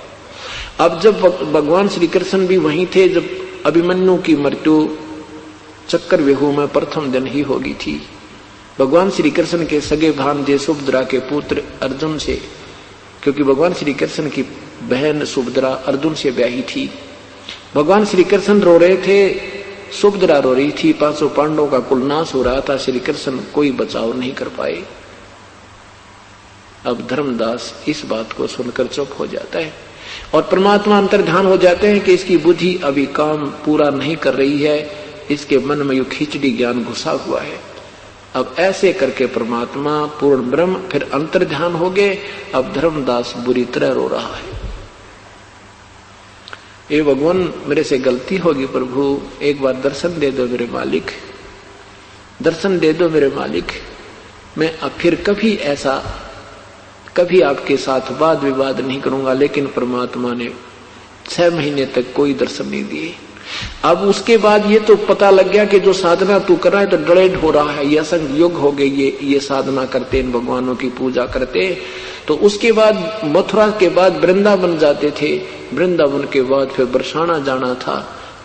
अब जब भगवान श्री कृष्ण भी वहीं थे जब अभिमन्यु की मृत्यु चक्कर व्यूह में प्रथम दिन ही होगी थी। भगवान श्री कृष्ण के सगे भांजे सुभद्रा के पुत्र अर्जुन से, क्योंकि भगवान श्री कृष्ण की बहन सुभद्रा अर्जुन से ब्याही थी। भगवान श्री कृष्ण रो रहे थे, सुभद्रा रो रही थी, 500 पांडवों का कुल नाश हो रहा था, श्री कृष्ण कोई बचाव नहीं कर पाए। अब धर्मदास इस बात को सुनकर चुप हो जाता है और परमात्मा अंतर्ध्यान हो जाते हैं कि इसकी बुद्धि अभी काम पूरा नहीं कर रही है, इसके मन में यू खिचड़ी ज्ञान घुसा हुआ है। अब ऐसे करके परमात्मा पूर्ण ब्रह्म फिर अंतर्ध्यान हो गए। अब धर्मदास बुरी तरह रो रहा है, ये भगवान मेरे से गलती होगी प्रभु, एक बार दर्शन दे दो मेरे मालिक, दर्शन दे दो मेरे मालिक। मैं अब फिर कभी आपके साथ वाद विवाद नहीं करूंगा। लेकिन परमात्मा ने 6 महीने तक कोई दर्शन नहीं दिए। अब उसके बाद ये तो पता लग गया कि जो साधना तू कर रहा है तो डलेड हो रहा है, ये असंग युग हो गए, ये साधना करते, इन भगवानों की पूजा करते। तो उसके बाद मथुरा के बाद वृंदावन जाते थे, वृंदावन के बाद फिर बरसाना जाना था,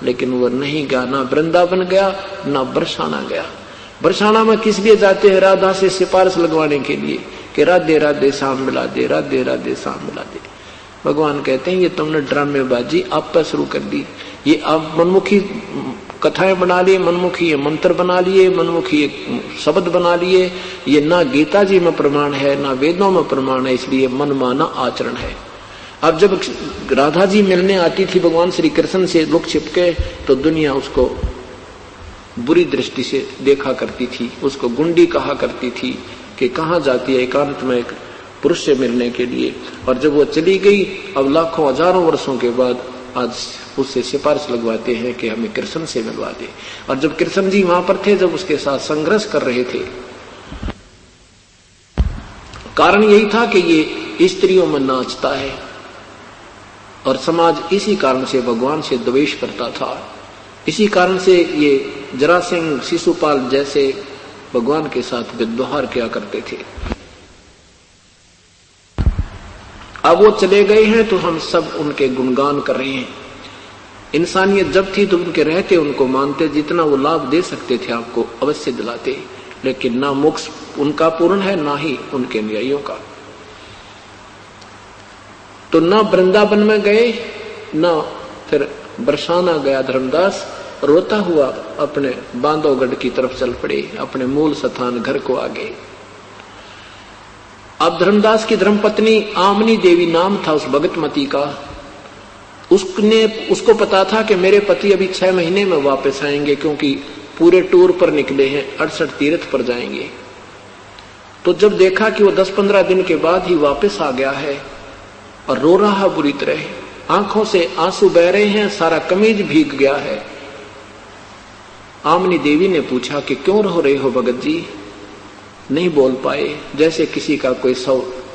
लेकिन वो नहीं गया, ना वृंदावन गया ना बरसाना गया। बरसाना में किस लिए जाते हैं? राधा से सिफारिश लगवाने के लिए कि राधे राधे शाम मिला दे, राधे राधे शाम मिला दे। भगवान कहते हैं ये तुमने ड्रामेबाजी आप पर शुरू कर दी, ये आप मनमुखी कथाएं बना लिए, मनमुखी ये मंत्र बना लिए, मनमुखी ये शब्द बना लिए। ये ना गीता जी में प्रमाण है ना वेदों में प्रमाण है, इसलिए मनमाना आचरण है। अब जब राधा जी मिलने आती थी भगवान श्री कृष्ण से लुक छिपके, तो दुनिया उसको बुरी दृष्टि से देखा करती थी, उसको गुंडी कहा करती थी कि कहाँ जाती है एकांत में एक पुरुष से मिलने के लिए। और जब वो चली गई, अब लाखों हजारों वर्षों के बाद आज उससे सिफारिश लगवाते हैं कि हमें कृष्ण से मिलवा दे। और जब कृष्ण जी वहां पर थे, जब उसके साथ संघर्ष कर रहे थे, कारण यही था कि ये स्त्रियों में नाचता है और समाज इसी कारण से भगवान से द्वेष करता था। इसी कारण से ये जरासिंह शिशुपाल जैसे भगवान के साथ व्यवहार किया करते थे। अब वो चले गए हैं तो हम सब उनके गुणगान कर रहे हैं। इंसानियत जब थी तो उनके रहते उनको मानते, जितना वो लाभ दे सकते थे आपको अवश्य दिलाते, लेकिन ना मोक्ष उनका पूर्ण है ना ही उनके न्यायियों का। तो ना वृंदावन में गए ना फिर बरसाना गया। धर्मदास रोता हुआ अपने बांधवगढ़ की तरफ चल पड़े, अपने मूल स्थान घर को आ गए। अब धर्मदास की धर्मपत्नी आमनी देवी नाम था उस भगतमती का। उसको पता था कि मेरे पति अभी 6 महीने में वापस आएंगे, क्योंकि पूरे टूर पर निकले हैं, 68 तीर्थ पर जाएंगे। तो जब देखा कि वो 10-15 दिन के बाद ही वापस आ गया है और रो रहा बुरी तरह, आंखों से आंसू बह रहे हैं, सारा कमीज भीग गया है। आमनी देवी ने पूछा कि क्यों रो रहे हो भगत जी? नहीं बोल पाए, जैसे किसी का कोई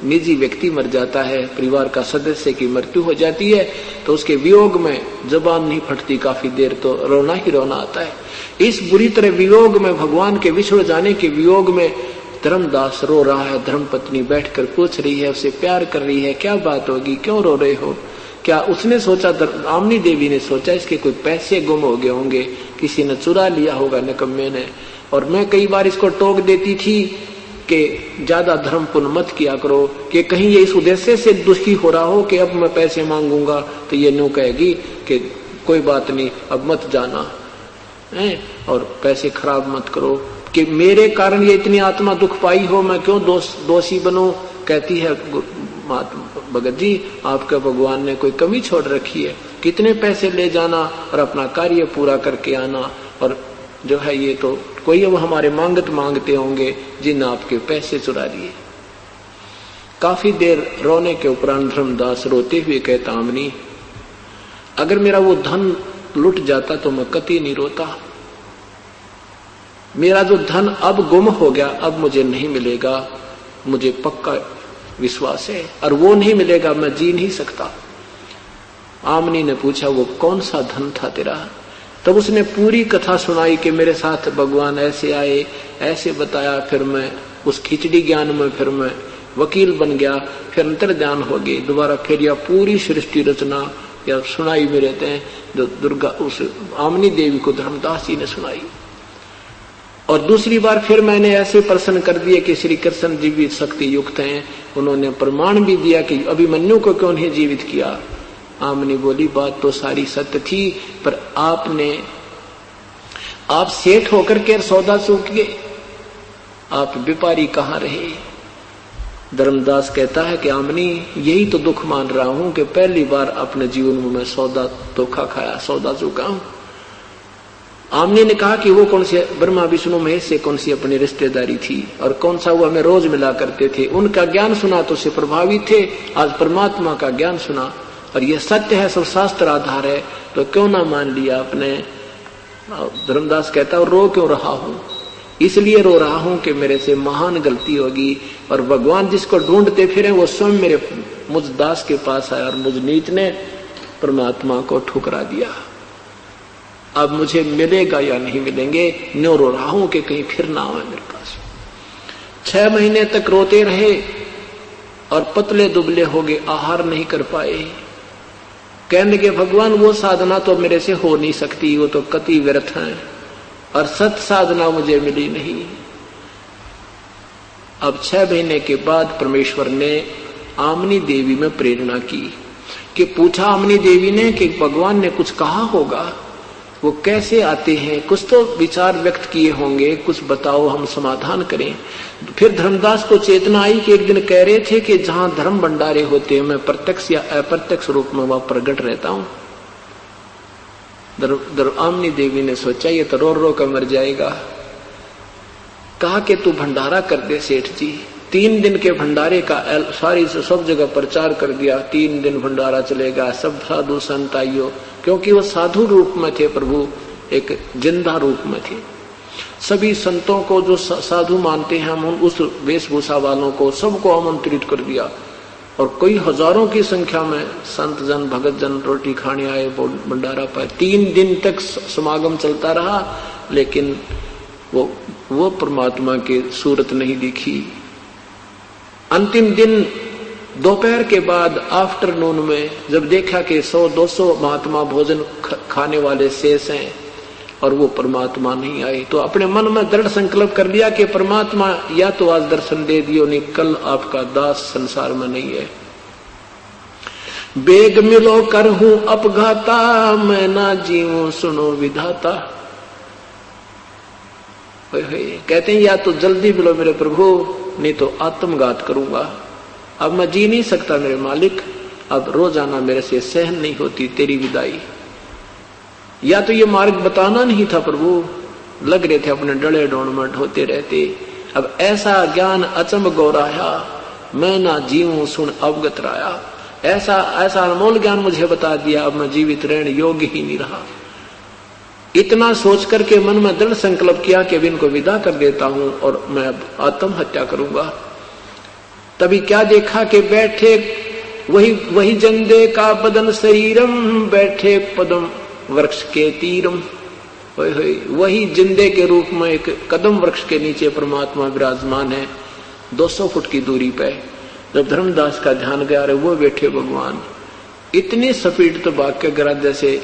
निजी व्यक्ति मर जाता है, परिवार का सदस्य की मृत्यु हो जाती है, तो उसके वियोग में जबान नहीं फटती काफी देर, तो रोना ही रोना आता है। इस बुरी तरह वियोग में, भगवान के विछुड़ जाने के वियोग में धर्मदास रो रहा है। धर्मपत्नी बैठकर पूछ रही है, उसे प्यार कर रही है, क्या बात होगी, क्यों रो रहे हो? क्या उसने सोचा, आमनी देवी ने सोचा इसके कोई पैसे गुम हो गए होंगे, किसी ने चुरा लिया होगा निकम्मे ने। और मैं कई बार इसको टोक देती थी कि ज्यादा धर्म पुण्य मत किया करो, कि कहीं ये इस उद्देश्य से दुखी हो रहा हो कि अब मैं पैसे मांगूंगा तो ये न्यू कहेगी कि कोई बात नहीं, अब मत जाना है, और पैसे खराब मत करो, कि मेरे कारण ये इतनी आत्मा दुख पाई हो, मैं क्यों दोषी बनूं। कहती है भगत जी, आपके भगवान ने कोई कमी छोड़ रखी है? कितने पैसे ले जाना और अपना कार्य पूरा करके आना, और जो है ये तो कोई अब हमारे मांगते होंगे जिन आपके पैसे चुरा लिए। काफी देर रोने के उपरांत धर्मदास रोते हुए कहता, आमनी, अगर मेरा वो धन लुट जाता तो मैं कतई नहीं रोता। मेरा जो धन अब गुम हो गया, अब मुझे नहीं मिलेगा, मुझे पक्का विश्वास है, और वो नहीं मिलेगा मैं जी नहीं सकता। आमनी ने पूछा, वो कौन सा धन था तेरा? तब उसने पूरी कथा सुनाई कि मेरे साथ भगवान ऐसे आए, ऐसे बताया, फिर मैं उस खिचड़ी ज्ञान में फिर मैं वकील बन गया, फिर अंतर्ध्यान हो गई। दोबारा फिर यह पूरी सृष्टि रचना या सुनाई मेरे थे, जो दुर्गा उस आमनी देवी को धर्मदास जी ने सुनाई। और दूसरी बार फिर मैंने ऐसे प्रश्न कर दिए कि श्री कृष्ण जी भी शक्ति युक्त हैं, उन्होंने प्रमाण भी दिया कि अभिमन्यु को क्यों नहीं जीवित किया। आमनी बोली, बात तो सारी सत्य थी, पर आप सेठ होकर के सौदा चूक गए, आप व्यापारी कहाँ रहे? धर्मदास कहता है कि आमनी, यही तो दुख मान रहा हूं कि पहली बार अपने जीवन में मैं सौदा धोखा खाया, सौदा चूका हूं। आमनी ने कहा कि वो कौन से ब्रह्मा विष्णु महेश से कौन सी अपनी रिश्तेदारी थी, और कौन सा वो हमें रोज मिला करते थे, उनका ज्ञान सुना तो उससे प्रभावित थे, आज परमात्मा का ज्ञान सुना और यह सत्य है, सब शास्त्र आधार है, तो क्यों ना मान लिया अपने। धर्मदास कहता है, रो क्यों रहा हूं? इसलिए रो रहा हूं कि मेरे से महान गलती होगी, और भगवान जिसको ढूंढते फिरे वो स्वयं मेरे मुझ दास के पास आया, और मुझ नीच ने परमात्मा को ठुकरा दिया। अब मुझे मिलेगा या नहीं मिलेंगे, न्यों रो रहा हूं कि कहीं फिर ना आए मेरे पास। 6 महीने तक रोते रहे और पतले दुबले हो गए, आहार नहीं कर पाए। कहने के भगवान, वो साधना तो मेरे से हो नहीं सकती, वो तो कति व्यर्थ है, और सत साधना मुझे मिली नहीं। अब 6 महीने के बाद परमेश्वर ने आमनी देवी में प्रेरणा की कि पूछा आमनी देवी ने कि भगवान ने कुछ कहा होगा, वो कैसे आते हैं, कुछ तो विचार व्यक्त किए होंगे, कुछ बताओ हम समाधान करें। फिर धर्मदास को चेतना आई कि एक दिन कह रहे थे कि जहां धर्म भंडारे होते हैं मैं प्रत्यक्ष या अप्रत्यक्ष रूप में वहां प्रकट रहता हूं। आमनी देवी ने सोचा ये तो रो रो कर मर जाएगा। कहा कि तू भंडारा कर दे सेठ जी। 3 दिन के भंडारे का सारी सब जगह प्रचार कर दिया, 3 दिन भंडारा चलेगा, सब साधु संत आइयो, क्योंकि वो साधु रूप में थे प्रभु, एक जिंदा रूप में थे। सभी संतों को जो साधु मानते हैं हम, उस वेशभूषा वालों को सबको आमंत्रित कर दिया, और कई हजारों की संख्या में संत जन भगत जन रोटी खाने आए, भंडारा पाए। 3 दिन तक समागम चलता रहा, लेकिन वो परमात्मा की सूरत नहीं दिखी। अंतिम दिन दोपहर के बाद आफ्टरनून में जब देखा कि 100-200 महात्मा भोजन खाने वाले शेष हैं और वो परमात्मा नहीं आए, तो अपने मन में दृढ़ संकल्प कर लिया कि परमात्मा या तो आज दर्शन दे दियो, नहीं कल आपका दास संसार में नहीं है। बेग मिलो कर हूं अपघाता, मैं ना जीऊं सुनो विधाता। कहते हैं या तो जल्दी मिलो मेरे प्रभु, नहीं तो आत्मघात करूंगा। अब मैं जी नहीं सकता मेरे मालिक, अब रोजाना मेरे से सहन नहीं होती तेरी विदाई। या तो ये मार्ग बताना नहीं था प्रभु, लग रहे थे अपने डले डोण में ढोते रहते। अब ऐसा ज्ञान अचंभ गौराया, मैं ना जीऊं सुन अवगत राया। ऐसा अनमोल ज्ञान मुझे बता दिया, अब मैं जीवित रहने योग्य ही नहीं रहा। इतना सोच करके मन में दृढ़ संकल्प किया कि अब इनको विदा कर देता हूं और मैं अब आत्महत्या करूंगा। तभी क्या देखा कि बैठे वही जंदे का बदन शरीरम, बैठे पदम वृक्ष के तीरम। वही जिंदे के रूप में एक कदम वृक्ष के नीचे परमात्मा विराजमान है 200 फुट की दूरी पे। जब धर्मदास का ध्यान गया रे वो बैठे भगवान, इतनी स्पीड तो भाग के गिरा जैसे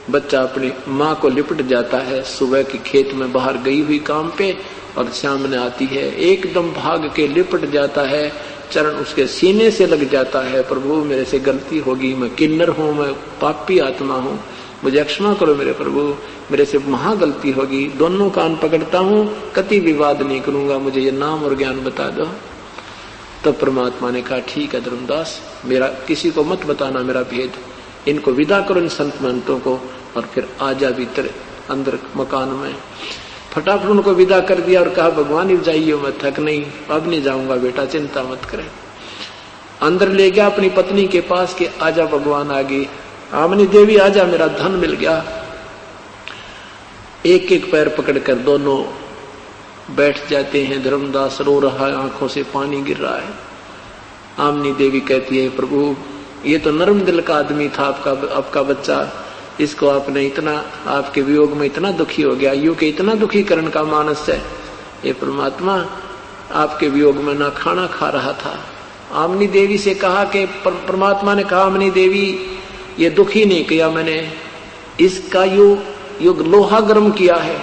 बच्चा अपनी माँ को लिपट जाता है सुबह की खेत में बाहर गई हुई काम पे और सामने आती है, एकदम भाग के लिपट जाता है, चरण उसके सीने से लग जाता है। प्रभु मेरे से गलती होगी, मैं किन्नर हूँ, मैं पापी आत्मा हूँ, मुझे क्षमा करो मेरे प्रभु, मेरे से महा गलती होगी। दोनों कान पकड़ता हूँ, कति विवाद नहीं करूंगा, मुझे ये नाम और ज्ञान बता दो। तब तो परमात्मा ने कहा ठीक है धर्मदास, मेरा किसी को मत बताना मेरा भेद, इनको विदा करो इन संत महंतों को, और फिर आजा भीतर अंदर मकान में। फटाफट उनको विदा कर दिया और कहा भगवान ही जाइए, मैं थक नहीं, अब नहीं जाऊंगा बेटा, चिंता मत करें। अंदर ले गया अपनी पत्नी के पास के आजा भगवान आ गई, आमनी देवी आजा, मेरा धन मिल गया। एक एक पैर पकड़कर दोनों बैठ जाते हैं। धर्मदास रो रहा है, आंखों से पानी गिर रहा है। आमनी देवी कहती है प्रभु ये तो नरम दिल का आदमी था आपका बच्चा, इसको आपने इतना, आपके वियोग में इतना दुखी हो गया, यू के इतना दुखी करने का मानस है। ये परमात्मा आपके वियोग में ना खाना खा रहा था। आमनी देवी से कहा कि परमात्मा ने कहा आमनी देवी ये दुखी नहीं किया मैंने, इसका युग लोहा गर्म किया है,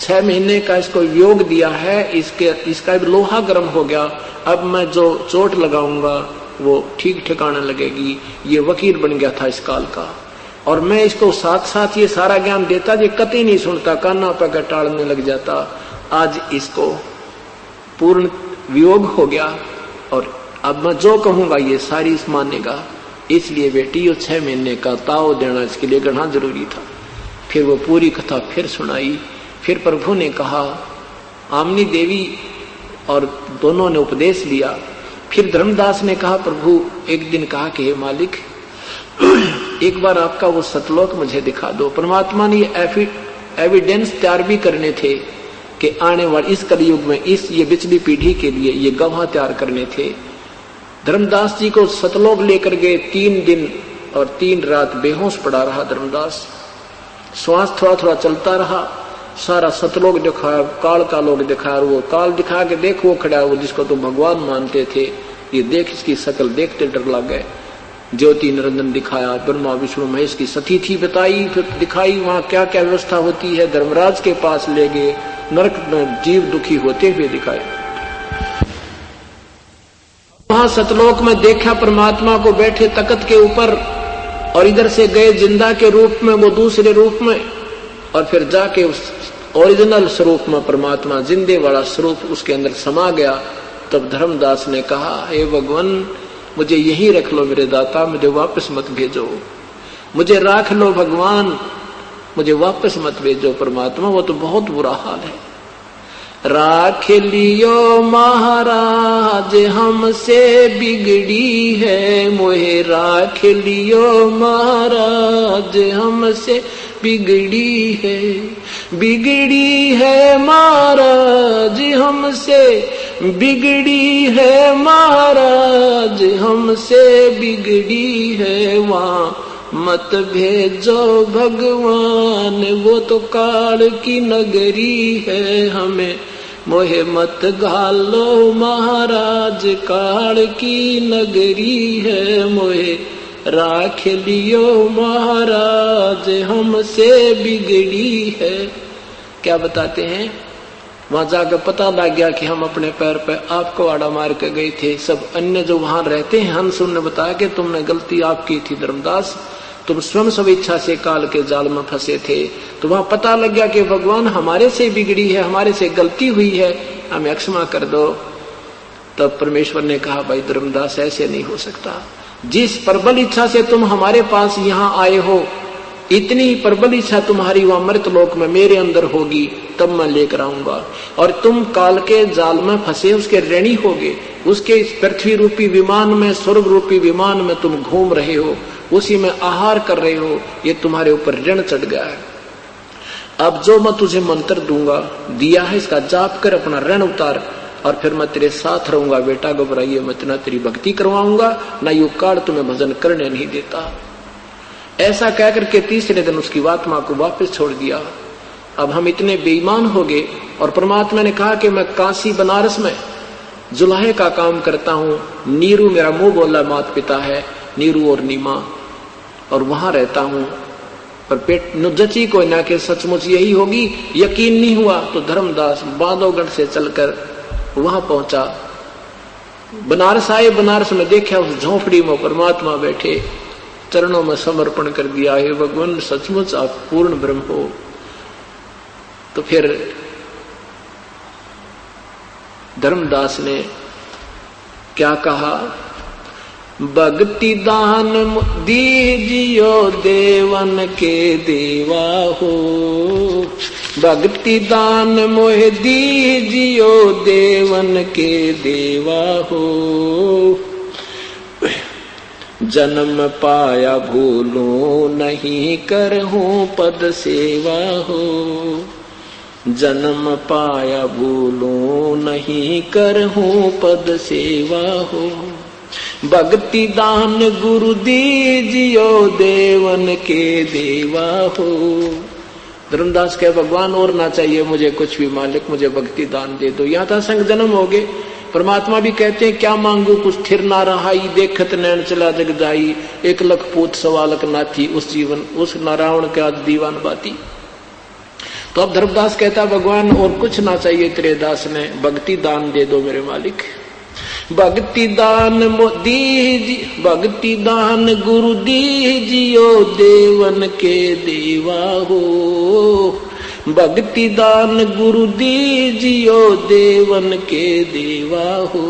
6 महीने का इसको वियोग दिया है, इसका लोहा गर्म हो गया, अब मैं जो चोट लगाऊंगा वो ठीक ठिकाने लगेगी। ये वकील बन गया था इस काल का, और मैं इसको साथ साथ ये सारा ज्ञान देता, ये कतई नहीं सुनता, काना पकड़ टाड़ने लग जाता। आज इसको पूर्ण वियोग हो गया और अब मैं जो कहूंगा ये सारी मानेगा, इसलिए बेटी ये 6 महीने का ताव देना इसके लिए गढ़ना जरूरी था। फिर वो पूरी कथा फिर सुनाई। फिर प्रभु ने कहा, आमनी देवी और दोनों ने उपदेश लिया। फिर धर्मदास ने कहा प्रभु एक दिन कहा कि हे मालिक एक बार आपका वो सतलोक मुझे दिखा दो। परमात्मा ने एविडेंस तैयार भी करने थे कि आने वाले इस कलयुग में ये पिछली पीढ़ी के लिए ये गवाह तैयार करने थे। धर्मदास जी को सतलोक लेकर गए, 3 दिन और 3 रात बेहोश पड़ा रहा धर्मदास, श्वास थोड़ा थोड़ा चलता रहा। सारा सतलोक दिखाया, काल का लोग दिखाया, वो काल दिखा के देख वो खड़ा, वो जिसको तुम भगवान मानते थे, ये देख इसकी शकल देखते डर लग गए। ज्योति निरंजन दिखाया, ब्रह्मा विष्णु महेश की सती थी बताई, फिर दिखाई वहां क्या क्या व्यवस्था होती है। धर्मराज के पास ले गए, नरक में जीव दुखी होते हुए दिखाए। वहां सतलोक में देखा परमात्मा को बैठे तख्त के ऊपर, और इधर से गए जिंदा के रूप में वो दूसरे रूप में, और फिर जाके उस ओरिजिनल स्वरूप में परमात्मा जिंदे वाला स्वरूप उसके अंदर समा गया। तब धर्मदास ने कहा हे भगवान मुझे यहीं रख लो मेरे दाता, मुझे वापस मत भेजो, मुझे राख लो भगवान, मुझे वापस मत भेजो परमात्मा, वो तो बहुत बुरा हाल है। राख लियो महाराज हमसे बिगड़ी है मोहे, राख लियो महाराज हमसे बिगड़ी है महाराज हमसे, बिगड़ी है महाराज हमसे बिगड़ी है। वहाँ मत भेजो भगवान, वो तो काल की नगरी है, हमें मोहे मत घालो महाराज, काल की नगरी है, मोहे राख लियो महाराज हमसे बिगड़ी है। क्या बताते हैं, वहां जाकर पता लग गया कि हम अपने पैर पे आपको आड़ा मार के गए थे। सब अन्य जो वहां रहते हैं हंस ने बताया कि तुमने गलती आपकी थी धर्मदास, तुम स्वयं स्वेच्छा से काल के जाल में फंसे थे। तो वहां पता लग गया कि भगवान हमारे से बिगड़ी है, हमारे से गलती हुई है, हमें क्षमा कर दो। तब परमेश्वर ने कहा भाई धर्मदास ऐसे नहीं हो सकता, जिस प्रबल इच्छा से तुम हमारे पास यहाँ आए हो, इतनी प्रबल इच्छा तुम्हारी वहां मृत लोक में मेरे अंदर होगी, तब मैं लेकर आऊंगा। और तुम काल के जाल में फंसे उसके ऋणी होगे, उसके पृथ्वी रूपी विमान में, स्वर्ग रूपी विमान में तुम घूम रहे हो, उसी में आहार कर रहे हो, ये तुम्हारे ऊपर ऋण चढ़ गया है। अब जो मैं तुझे मंत्र दूंगा, दिया है, इसका जाप कर अपना ऋण उतार, और फिर मैं तेरे साथ रहूंगा बेटा, घबराइए मत, ना तेरी भक्ति करवाऊंगा, ना यू काल तुम्हें भजन करने नहीं देता। ऐसा कहकर के तीसरे दिन उसकी आत्मा को वापस छोड़ दिया। अब हम इतने बेईमान हो गए, और परमात्मा ने कहा कि मैं काशी बनारस में जुलाहे का काम करता हूँ, नीरू मेरा मुंह बोला माता पिता है, नीरू और नीमा, और वहां रहता हूँ। पर पेट जची को ना के सचमुच यही होगी, यकीन नहीं हुआ तो धर्मदास बांधवगढ़ से चलकर वहां पहुंचा। बनारस आए, बनारस में देखा उस झोंपड़ी में परमात्मा बैठे, चरणों में समर्पण कर दिया, हे भगवान सचमुच आप पूर्ण ब्रह्म हो। तो फिर धर्मदास ने क्या कहा, भक्ति दान दीजियो देवन के देवा हो, भक्ति दान मोह दीजियो देवन के देवा हो, जन्म पाया भूलूं नहीं करहूं पद सेवा हो, जन्म पाया भूलूं नहीं करहूं पद सेवा हो, भक्ति दान गुरु दीजियो देवन के देवा हो। धर्मदास कहे भगवान और ना चाहिए मुझे कुछ भी, मालिक मुझे भक्ति दान दे दो। यहाँ था संग जन्म हो गए। परमात्मा भी कहते हैं क्या मांगू कुछ थिर ना रहाई, देखत नैन चला जग जाई, 1 लाख पूत 1.25 लाख नाथी, उस जीवन उस नारायण के आज दीवान बाती। तो अब धर्मदास कहता भगवान और कुछ ना चाहिए तेरे दास ने, भक्ति दान दे दो मेरे मालिक। भक्ति दान दीजिए, भक्ति दान गुरु दीजियो देवन के देवा हो, भक्ति दान गुरु दीजियो देवन के देवा हो,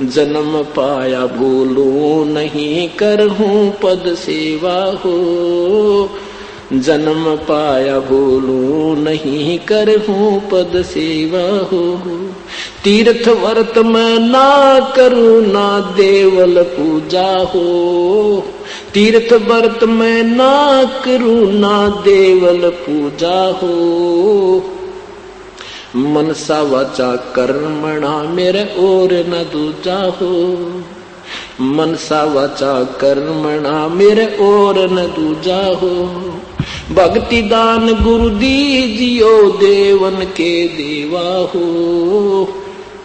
जन्म पाया भूलूं नहीं करहूं पद सेवा हो, जन्म पाया भूलूं नहीं करहूं पद सेवा हो, तीर्थ व्रत में ना करूं ना देवल पूजा हो, तीर्थ व्रत में ना करूं ना देवल पूजा हो, मनसा वाचा कर्मणा मेरे और न दूजा हो, मनसा वाचा कर्मणा मेरे और न दूजा हो, भक्ति दान गुरु दीजियो देवन के देवा हो,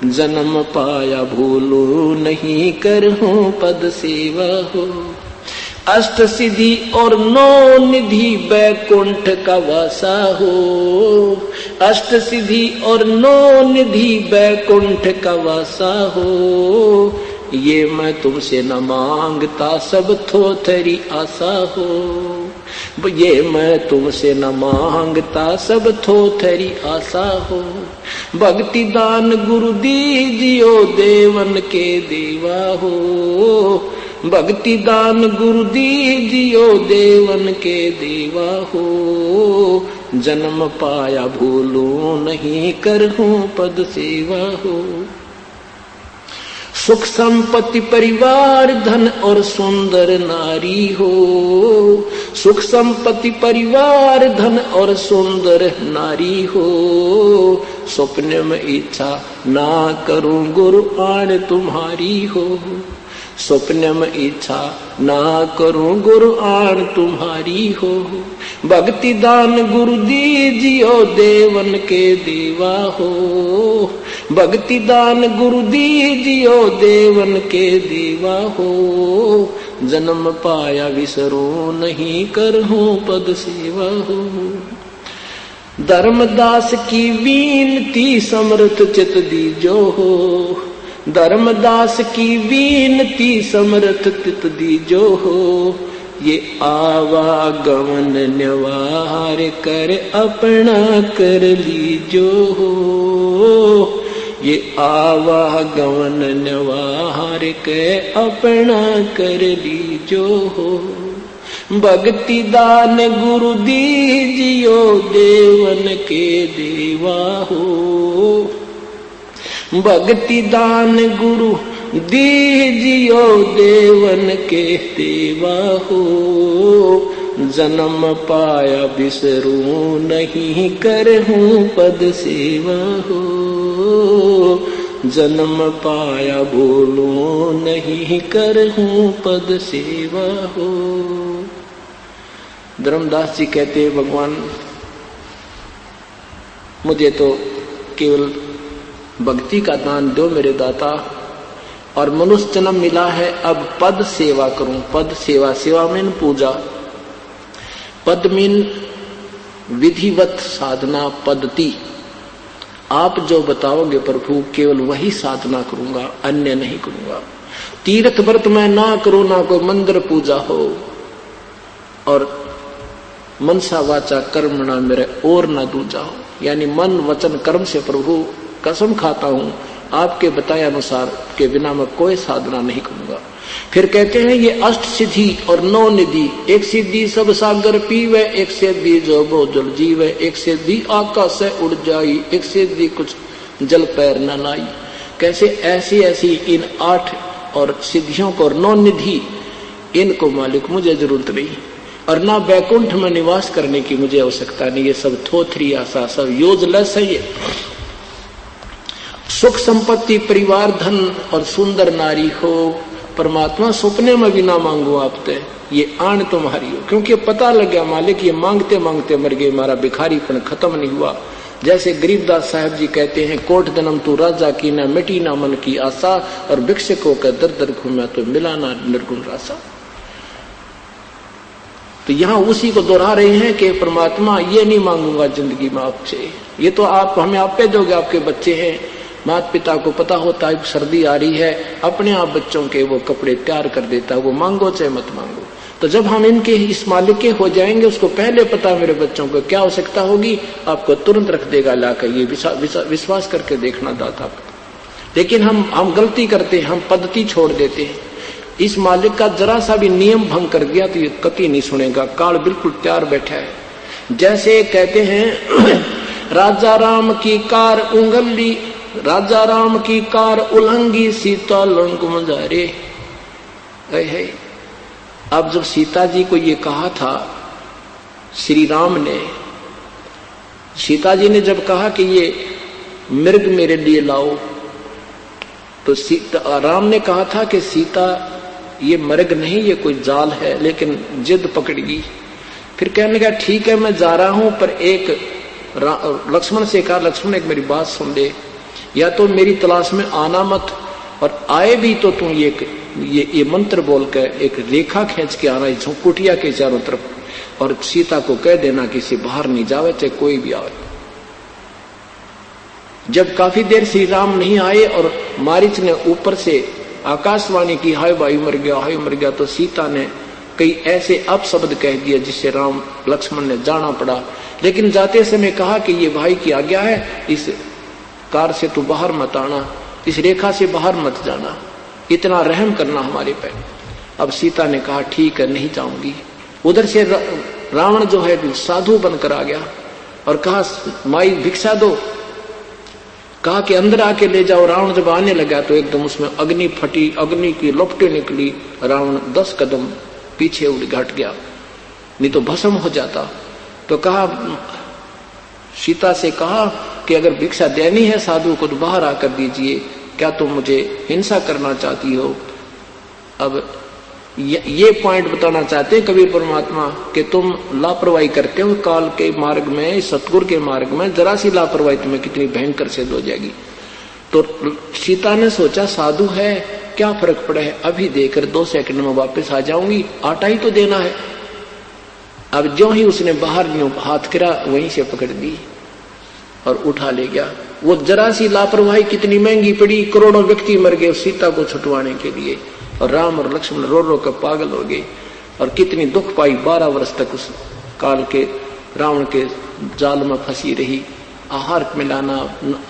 जन्म पाया भूलूं नहीं करहूं पद सेवा हो, अष्ट सिद्धि और 9 निधि बैकुंठ का वासा हो, अष्ट सिद्धि और 9 निधि बैकुंठ का वासा हो, ये मैं तुमसे न मांगता सब थोथरी आशा हो, ये मैं तुमसे न मांगता सब थोथरी आशा हो, भक्ति दान गुरु दीजियो देवन के देवा हो, भक्ति दान गुरु दीजियो देवन के देवा हो, जन्म पाया भूलूं नहीं करहूं पद सेवा हो, सुख संपत्ति परिवार धन और सुंदर नारी हो, सुख संपत्ति परिवार धन और सुंदर नारी हो, स्वप्न में इच्छा ना करूं गुरु आण तुम्हारी हो, स्वप्न में इच्छा ना करूं गुरु आण तुम्हारी हो, भक्ति दान गुरु दीजियो देवन के देवा हो, भक्ति दान गुरु दीजियो देवन के देवा हो, जन्म पाया विसरूं नहीं करहूं पद सेवा हो, धर्मदास की विनती समर्थ चित दीजो हो, धर्मदास की विनती समर्थ चित दीजो हो, ये आवागमन निवार कर अपना कर लीजो हो, ये आवागमन निवार के अपना कर लीजो हो, भक्ति दान गुरु दीजियो देवन के देवा हो, भक्ति दान गुरु दीजियो देवन के देवा हो, जन्म पाया बिसरूं नहीं करहूं पद सेवा हो। जन्म पाया बोलो नहीं करहूं पद सेवा हो। धर्मदास जी कहते हैं भगवान मुझे तो केवल भक्ति का दान दो मेरे दाता, और मनुष्य जन्म मिला है अब पद सेवा करूं। पद सेवा, सेवा मीन पूजा, पद मीन विधिवत साधना पद्धति। आप जो बताओगे प्रभु केवल वही साधना करूंगा, अन्य नहीं करूंगा। तीर्थ व्रत मैं ना करूं, ना कोई मंदिर पूजा हो, और मनसा वाचा कर्मणा मेरे और ना दूजा हो। यानी मन वचन कर्म से प्रभु कसम खाता हूं आपके बताए अनुसार के बिना मैं कोई साधना नहीं करूंगा। फिर कहते हैं ये अष्ट सिद्धि और नौ निधि, एक सिद्धि सब सागर पीवे, एक सिद्धि जो भोजल जीवे, एक सिद्धि आकाश से उड़ जाई, एक सिद्धि कुछ जल पैर न लाई। कैसे ऐसी ऐसी इन 8 और सिद्धियों को और 9 निधि, इनको मालिक मुझे जरूरत नहीं, और ना बैकुंठ में निवास करने की मुझे आवश्यकता नहीं। ये सब थोथरी आशा, सब यूजलेस है। ये सुख संपत्ति परिवार धन और सुंदर नारी हो, परमात्मा सपने में भी ना मांगू आपसे, ये आन तुम्हारी हो। क्योंकि पता लग गया मालिक ये मांगते मांगते मर गए, हमारा भिखारीपन खत्म नहीं हुआ। जैसे गरीबदास साहब जी कहते हैं, कोट जन्म तू राजा की न मिटी ना मन की आशा, और भिक्षकों का दर दर घूमा तो मिला ना निर्गुण रासा। तो यहाँ उसी को दोहरा रहे हैं कि परमात्मा ये नहीं मांगूंगा जिंदगी में आपसे, ये तो आप हमें आप पे दोगे, आपके बच्चे हैं। माता पिता को पता होता है सर्दी आ रही है, अपने आप बच्चों के वो कपड़े तैयार कर देता है, वो मांगो चाहे मत मांगो। तो जब हम इनके इस मालिक के हो जाएंगे, उसको पहले पता है मेरे बच्चों को क्या आवश्यकता होगी, आपको तुरंत रख देगा लाकर। ये विश्वास करके देखना दाता। लेकिन हम गलती करते हैं, हम पद्धति छोड़ देते हैं। इस मालिक का जरा सा भी नियम भंग कर दिया तो ये कति नहीं सुनेगा, काल बिल्कुल तैयार बैठा है। जैसे कहते हैं राजा राम की कार उंगली, राजा राम की कार उल्लंघी, सीता लंक मजारे। अब जब सीता जी को ये कहा था श्री राम ने, सीता जी ने जब कहा कि ये मृग मेरे लिए लाओ, तो राम ने कहा था कि सीता ये मृग नहीं, ये कोई जाल है, लेकिन जिद पकड़गी। फिर कहने लगा ठीक है मैं जा रहा हूं, पर एक लक्ष्मण से कहा, लक्ष्मण एक मेरी बात सुन ले, या तो मेरी तलाश में आना मत, और आए भी तो तुम ये मंत्र बोल कर एक रेखा खींच के आना कुटिया के चारों तरफ, और सीता को कह देना कि इसे बाहर नहीं जावे चाहे कोई भी आवे। जब काफी देर श्री राम नहीं आए और मारीच ने ऊपर से आकाशवाणी की हाय भाई मर गया, हाय मर गया, तो सीता ने कई ऐसे अपशब्द कह दिए जिससे राम लक्ष्मण ने जाना पड़ा। लेकिन जाते समय कहा कि ये भाई की आज्ञा है, इस कार से तू बाहर मत आना, इस रेखा से बाहर मत जाना, इतना रहम करना हमारे पे। अब सीता ने कहा ठीक है नहीं जाऊंगी। उधर से रावण जो है साधु बनकर आ गया और कहा माई भिक्षा दो, कहा कि अंदर आके ले जाओ। रावण जब आने लगा तो एकदम उसमें अग्नि फटी, अग्नि की लपटें निकली, रावण 10 कदम पीछे हट गया, नहीं तो भस्म हो जाता। तो कहा सीता से कहा कि अगर भिक्षा देनी है साधु को तो बाहर आकर दीजिए, क्या तुम मुझे हिंसा करना चाहती हो। अब ये पॉइंट बताना चाहते हैं कबीर परमात्मा कि तुम लापरवाही करते हो काल के मार्ग में, सतगुरु के मार्ग में, जरा सी लापरवाही तुम्हें कितनी भयंकर सिद्ध हो जाएगी। तो सीता ने सोचा साधु है क्या फर्क पड़ा है, अभी देकर 2 सेकंड में वापस आ जाऊंगी, आटा ही तो देना है। अब जो ही उसने बाहर हाथ गिरा वहीं से पकड़ दी और उठा ले गया। वो जरा सी लापरवाही कितनी महंगी पड़ी, करोड़ों व्यक्ति मर गए सीता को छुटवाने के लिए, और राम और लक्ष्मण रो रो कर पागल हो गए, और कितनी दुख पाई। 12 वर्ष तक उस काल के रावण के जाल में फंसी रही, आहार मिलाना,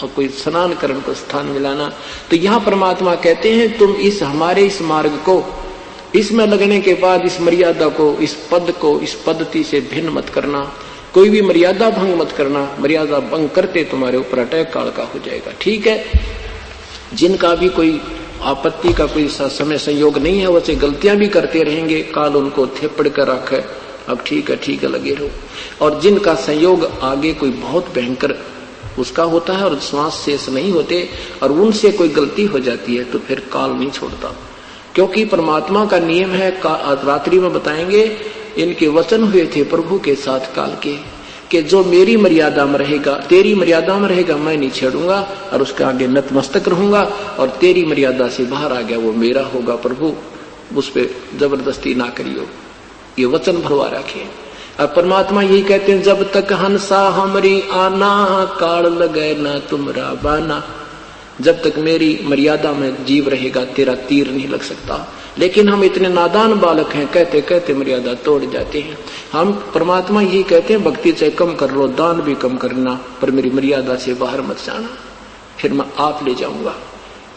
कोई स्नान करने को स्थान मिलाना। तो यहाँ परमात्मा कहते हैं तुम इस हमारे इस मार्ग को, इसमें लगने के बाद इस मर्यादा को, इस पद को, इस पद्धति से भिन्न मत करना, कोई भी मर्यादा भंग मत करना। मर्यादा भंग करते तुम्हारे ऊपर अटैक काल का हो जाएगा। ठीक है, जिनका भी कोई आपत्ति का कोई समय संयोग नहीं है, वैसे गलतियां भी करते रहेंगे, काल उनको थेपड़ कर रखे, अब ठीक है लगे रहो। और जिनका संयोग आगे कोई बहुत भयंकर उसका होता है और श्वास शेष नहीं होते, और उनसे कोई गलती हो जाती है तो फिर काल नहीं छोड़ता। क्योंकि परमात्मा का नियम है, रात्रि में बताएंगे, इनके वचन हुए थे प्रभु के साथ काल के, कि जो मेरी मर्यादा में रहेगा, तेरी मर्यादा में रहेगा, मैं नहीं छेड़ूंगा और उसके आगे नतमस्तक रहूंगा, और तेरी मर्यादा से बाहर आ गया वो मेरा होगा, प्रभु उस पर जबरदस्ती ना करियो। ये वचन भरवा रखे। अब परमात्मा यही कहते हैं, जब तक हंसा हमरी आना, काल लगे ना तुमरा बाना। जब तक मेरी मर्यादा में जीव रहेगा तेरा तीर नहीं लग सकता। लेकिन हम इतने नादान बालक हैं, कहते कहते मर्यादा तोड़ जाते हैं। हम परमात्मा यही कहते हैं, भक्ति चाहे कम कर लो, दान भी कम करना, पर मेरी मर्यादा से बाहर मत जाना, फिर मैं आप ले जाऊंगा।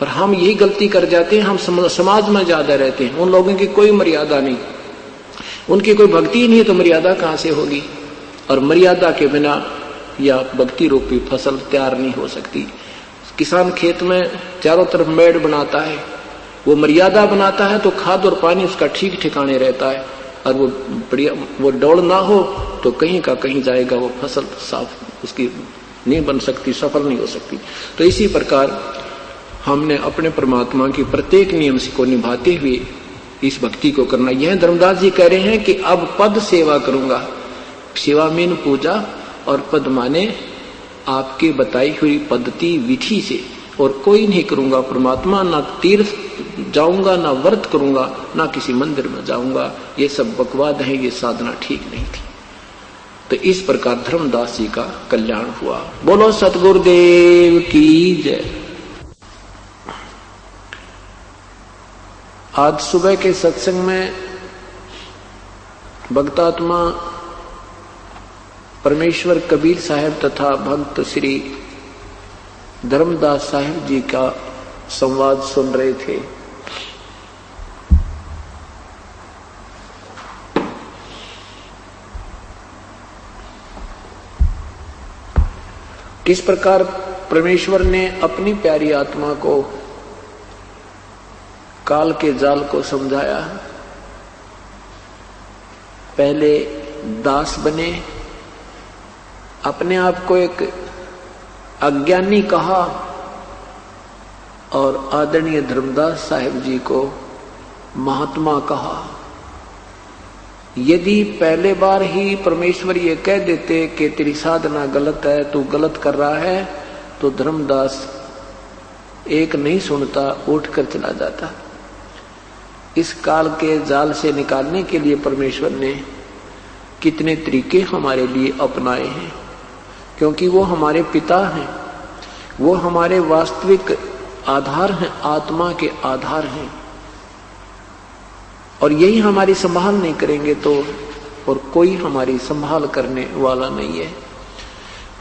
पर हम यही गलती कर जाते हैं, हम समाज में ज्यादा रहते हैं। उन लोगों की कोई मर्यादा नहीं, उनकी कोई भक्ति नहीं है, तो मर्यादा कहां से होगी। और मर्यादा के बिना या भक्ति रूपी फसल तैयार नहीं हो सकती। किसान खेत में चारों तरफ मेड़ बनाता है, वो मर्यादा बनाता है तो खाद और पानी उसका ठीक ठिकाने रहता है, और वो बढ़िया वो दौड़ ना हो तो कहीं का कहीं जाएगा, वो फसल साफ उसकी नहीं बन सकती, सफल नहीं हो सकती। तो इसी प्रकार हमने अपने परमात्मा की प्रत्येक नियम को निभाते हुए इस भक्ति को करना। यह धर्मदास जी कह रहे हैं कि अब पद सेवा करूंगा। सेवा मीन पूजा, और पद माने आपके बताई हुई पद्धति विधि से, और कोई नहीं करूंगा परमात्मा, ना तीर्थ जाऊंगा, ना व्रत करूंगा, ना किसी मंदिर में जाऊंगा। ये सब बकवाद है, ये साधना ठीक नहीं थी। तो इस प्रकार धर्मदास जी का कल्याण हुआ। बोलो सतगुरुदेव की जय। आज सुबह के सत्संग में भक्तात्मा परमेश्वर कबीर साहब तथा भक्त श्री धर्मदास साहब जी का संवाद सुन रहे थे। किस प्रकार परमेश्वर ने अपनी प्यारी आत्मा को काल के जाल को समझाया। पहले दास बने, अपने आप को एक अज्ञानी कहा, और आदरणीय धर्मदास साहिब जी को महात्मा कहा। यदि पहले बार ही परमेश्वर ये कह देते कि तेरी साधना गलत है, तू गलत कर रहा है, तो धर्मदास एक नहीं सुनता, उठकर चला जाता। इस काल के जाल से निकालने के लिए परमेश्वर ने कितने तरीके हमारे लिए अपनाए हैं, क्योंकि वो हमारे पिता हैं, वो हमारे वास्तविक आधार हैं, आत्मा के आधार हैं। और यही हमारी संभाल नहीं करेंगे तो और कोई हमारी संभाल करने वाला नहीं है।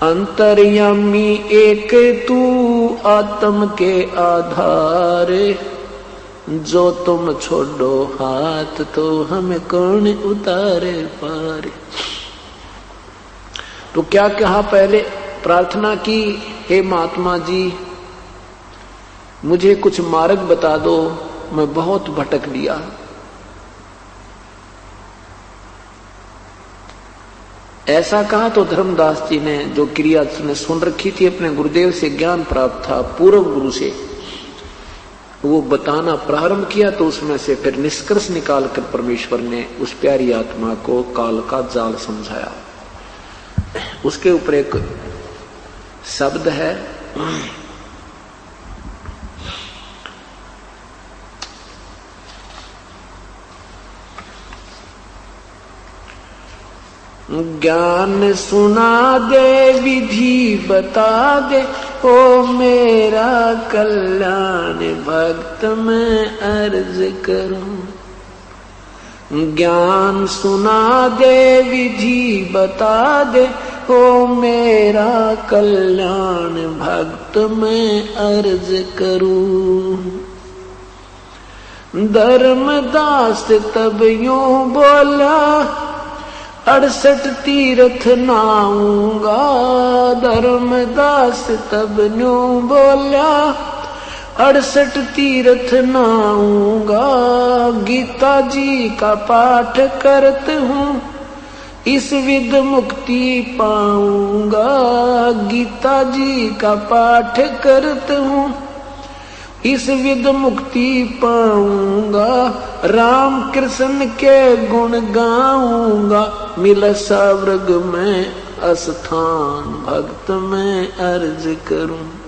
अंतर्यामी एक तू आत्म के आधार, जो तुम छोड़ो हाथ तो हमें कौन उतारे पार। तो क्या कहा, पहले प्रार्थना की, हे महात्मा जी मुझे कुछ मार्ग बता दो, मैं बहुत भटक लिया। ऐसा कहा तो धर्मदास जी ने, जो क्रिया ने सुन रखी थी, अपने गुरुदेव से ज्ञान प्राप्त था, पूर्व गुरु से, वो बताना प्रारंभ किया। तो उसमें से फिर निष्कर्ष निकालकर परमेश्वर ने उस प्यारी आत्मा को काल का जाल समझाया। उसके ऊपर एक शब्द है, ज्ञान सुना दे विधि बता दे, ओ मेरा कल्याण भक्त मैं अर्ज करूं। ज्ञान सुना दे विधि बता दे, ओ मेरा कल्याण भक्त मैं अर्ज करूं। धर्मदास तब यूं बोला, 68 तीर्थ नाऊंगा। धर्मदास तब यूं बोला, 68 तीर्थ नाऊंगा। गीता जी का पाठ करत हूँ, इस विध मुक्ति पाऊंगा। गीता जी का पाठ करत हूँ, इस विध मुक्ति पाऊंगा, राम कृष्ण के गुण गाऊंगा, मिला स्वर्ग में स्थान भक्त में अर्ज करूं।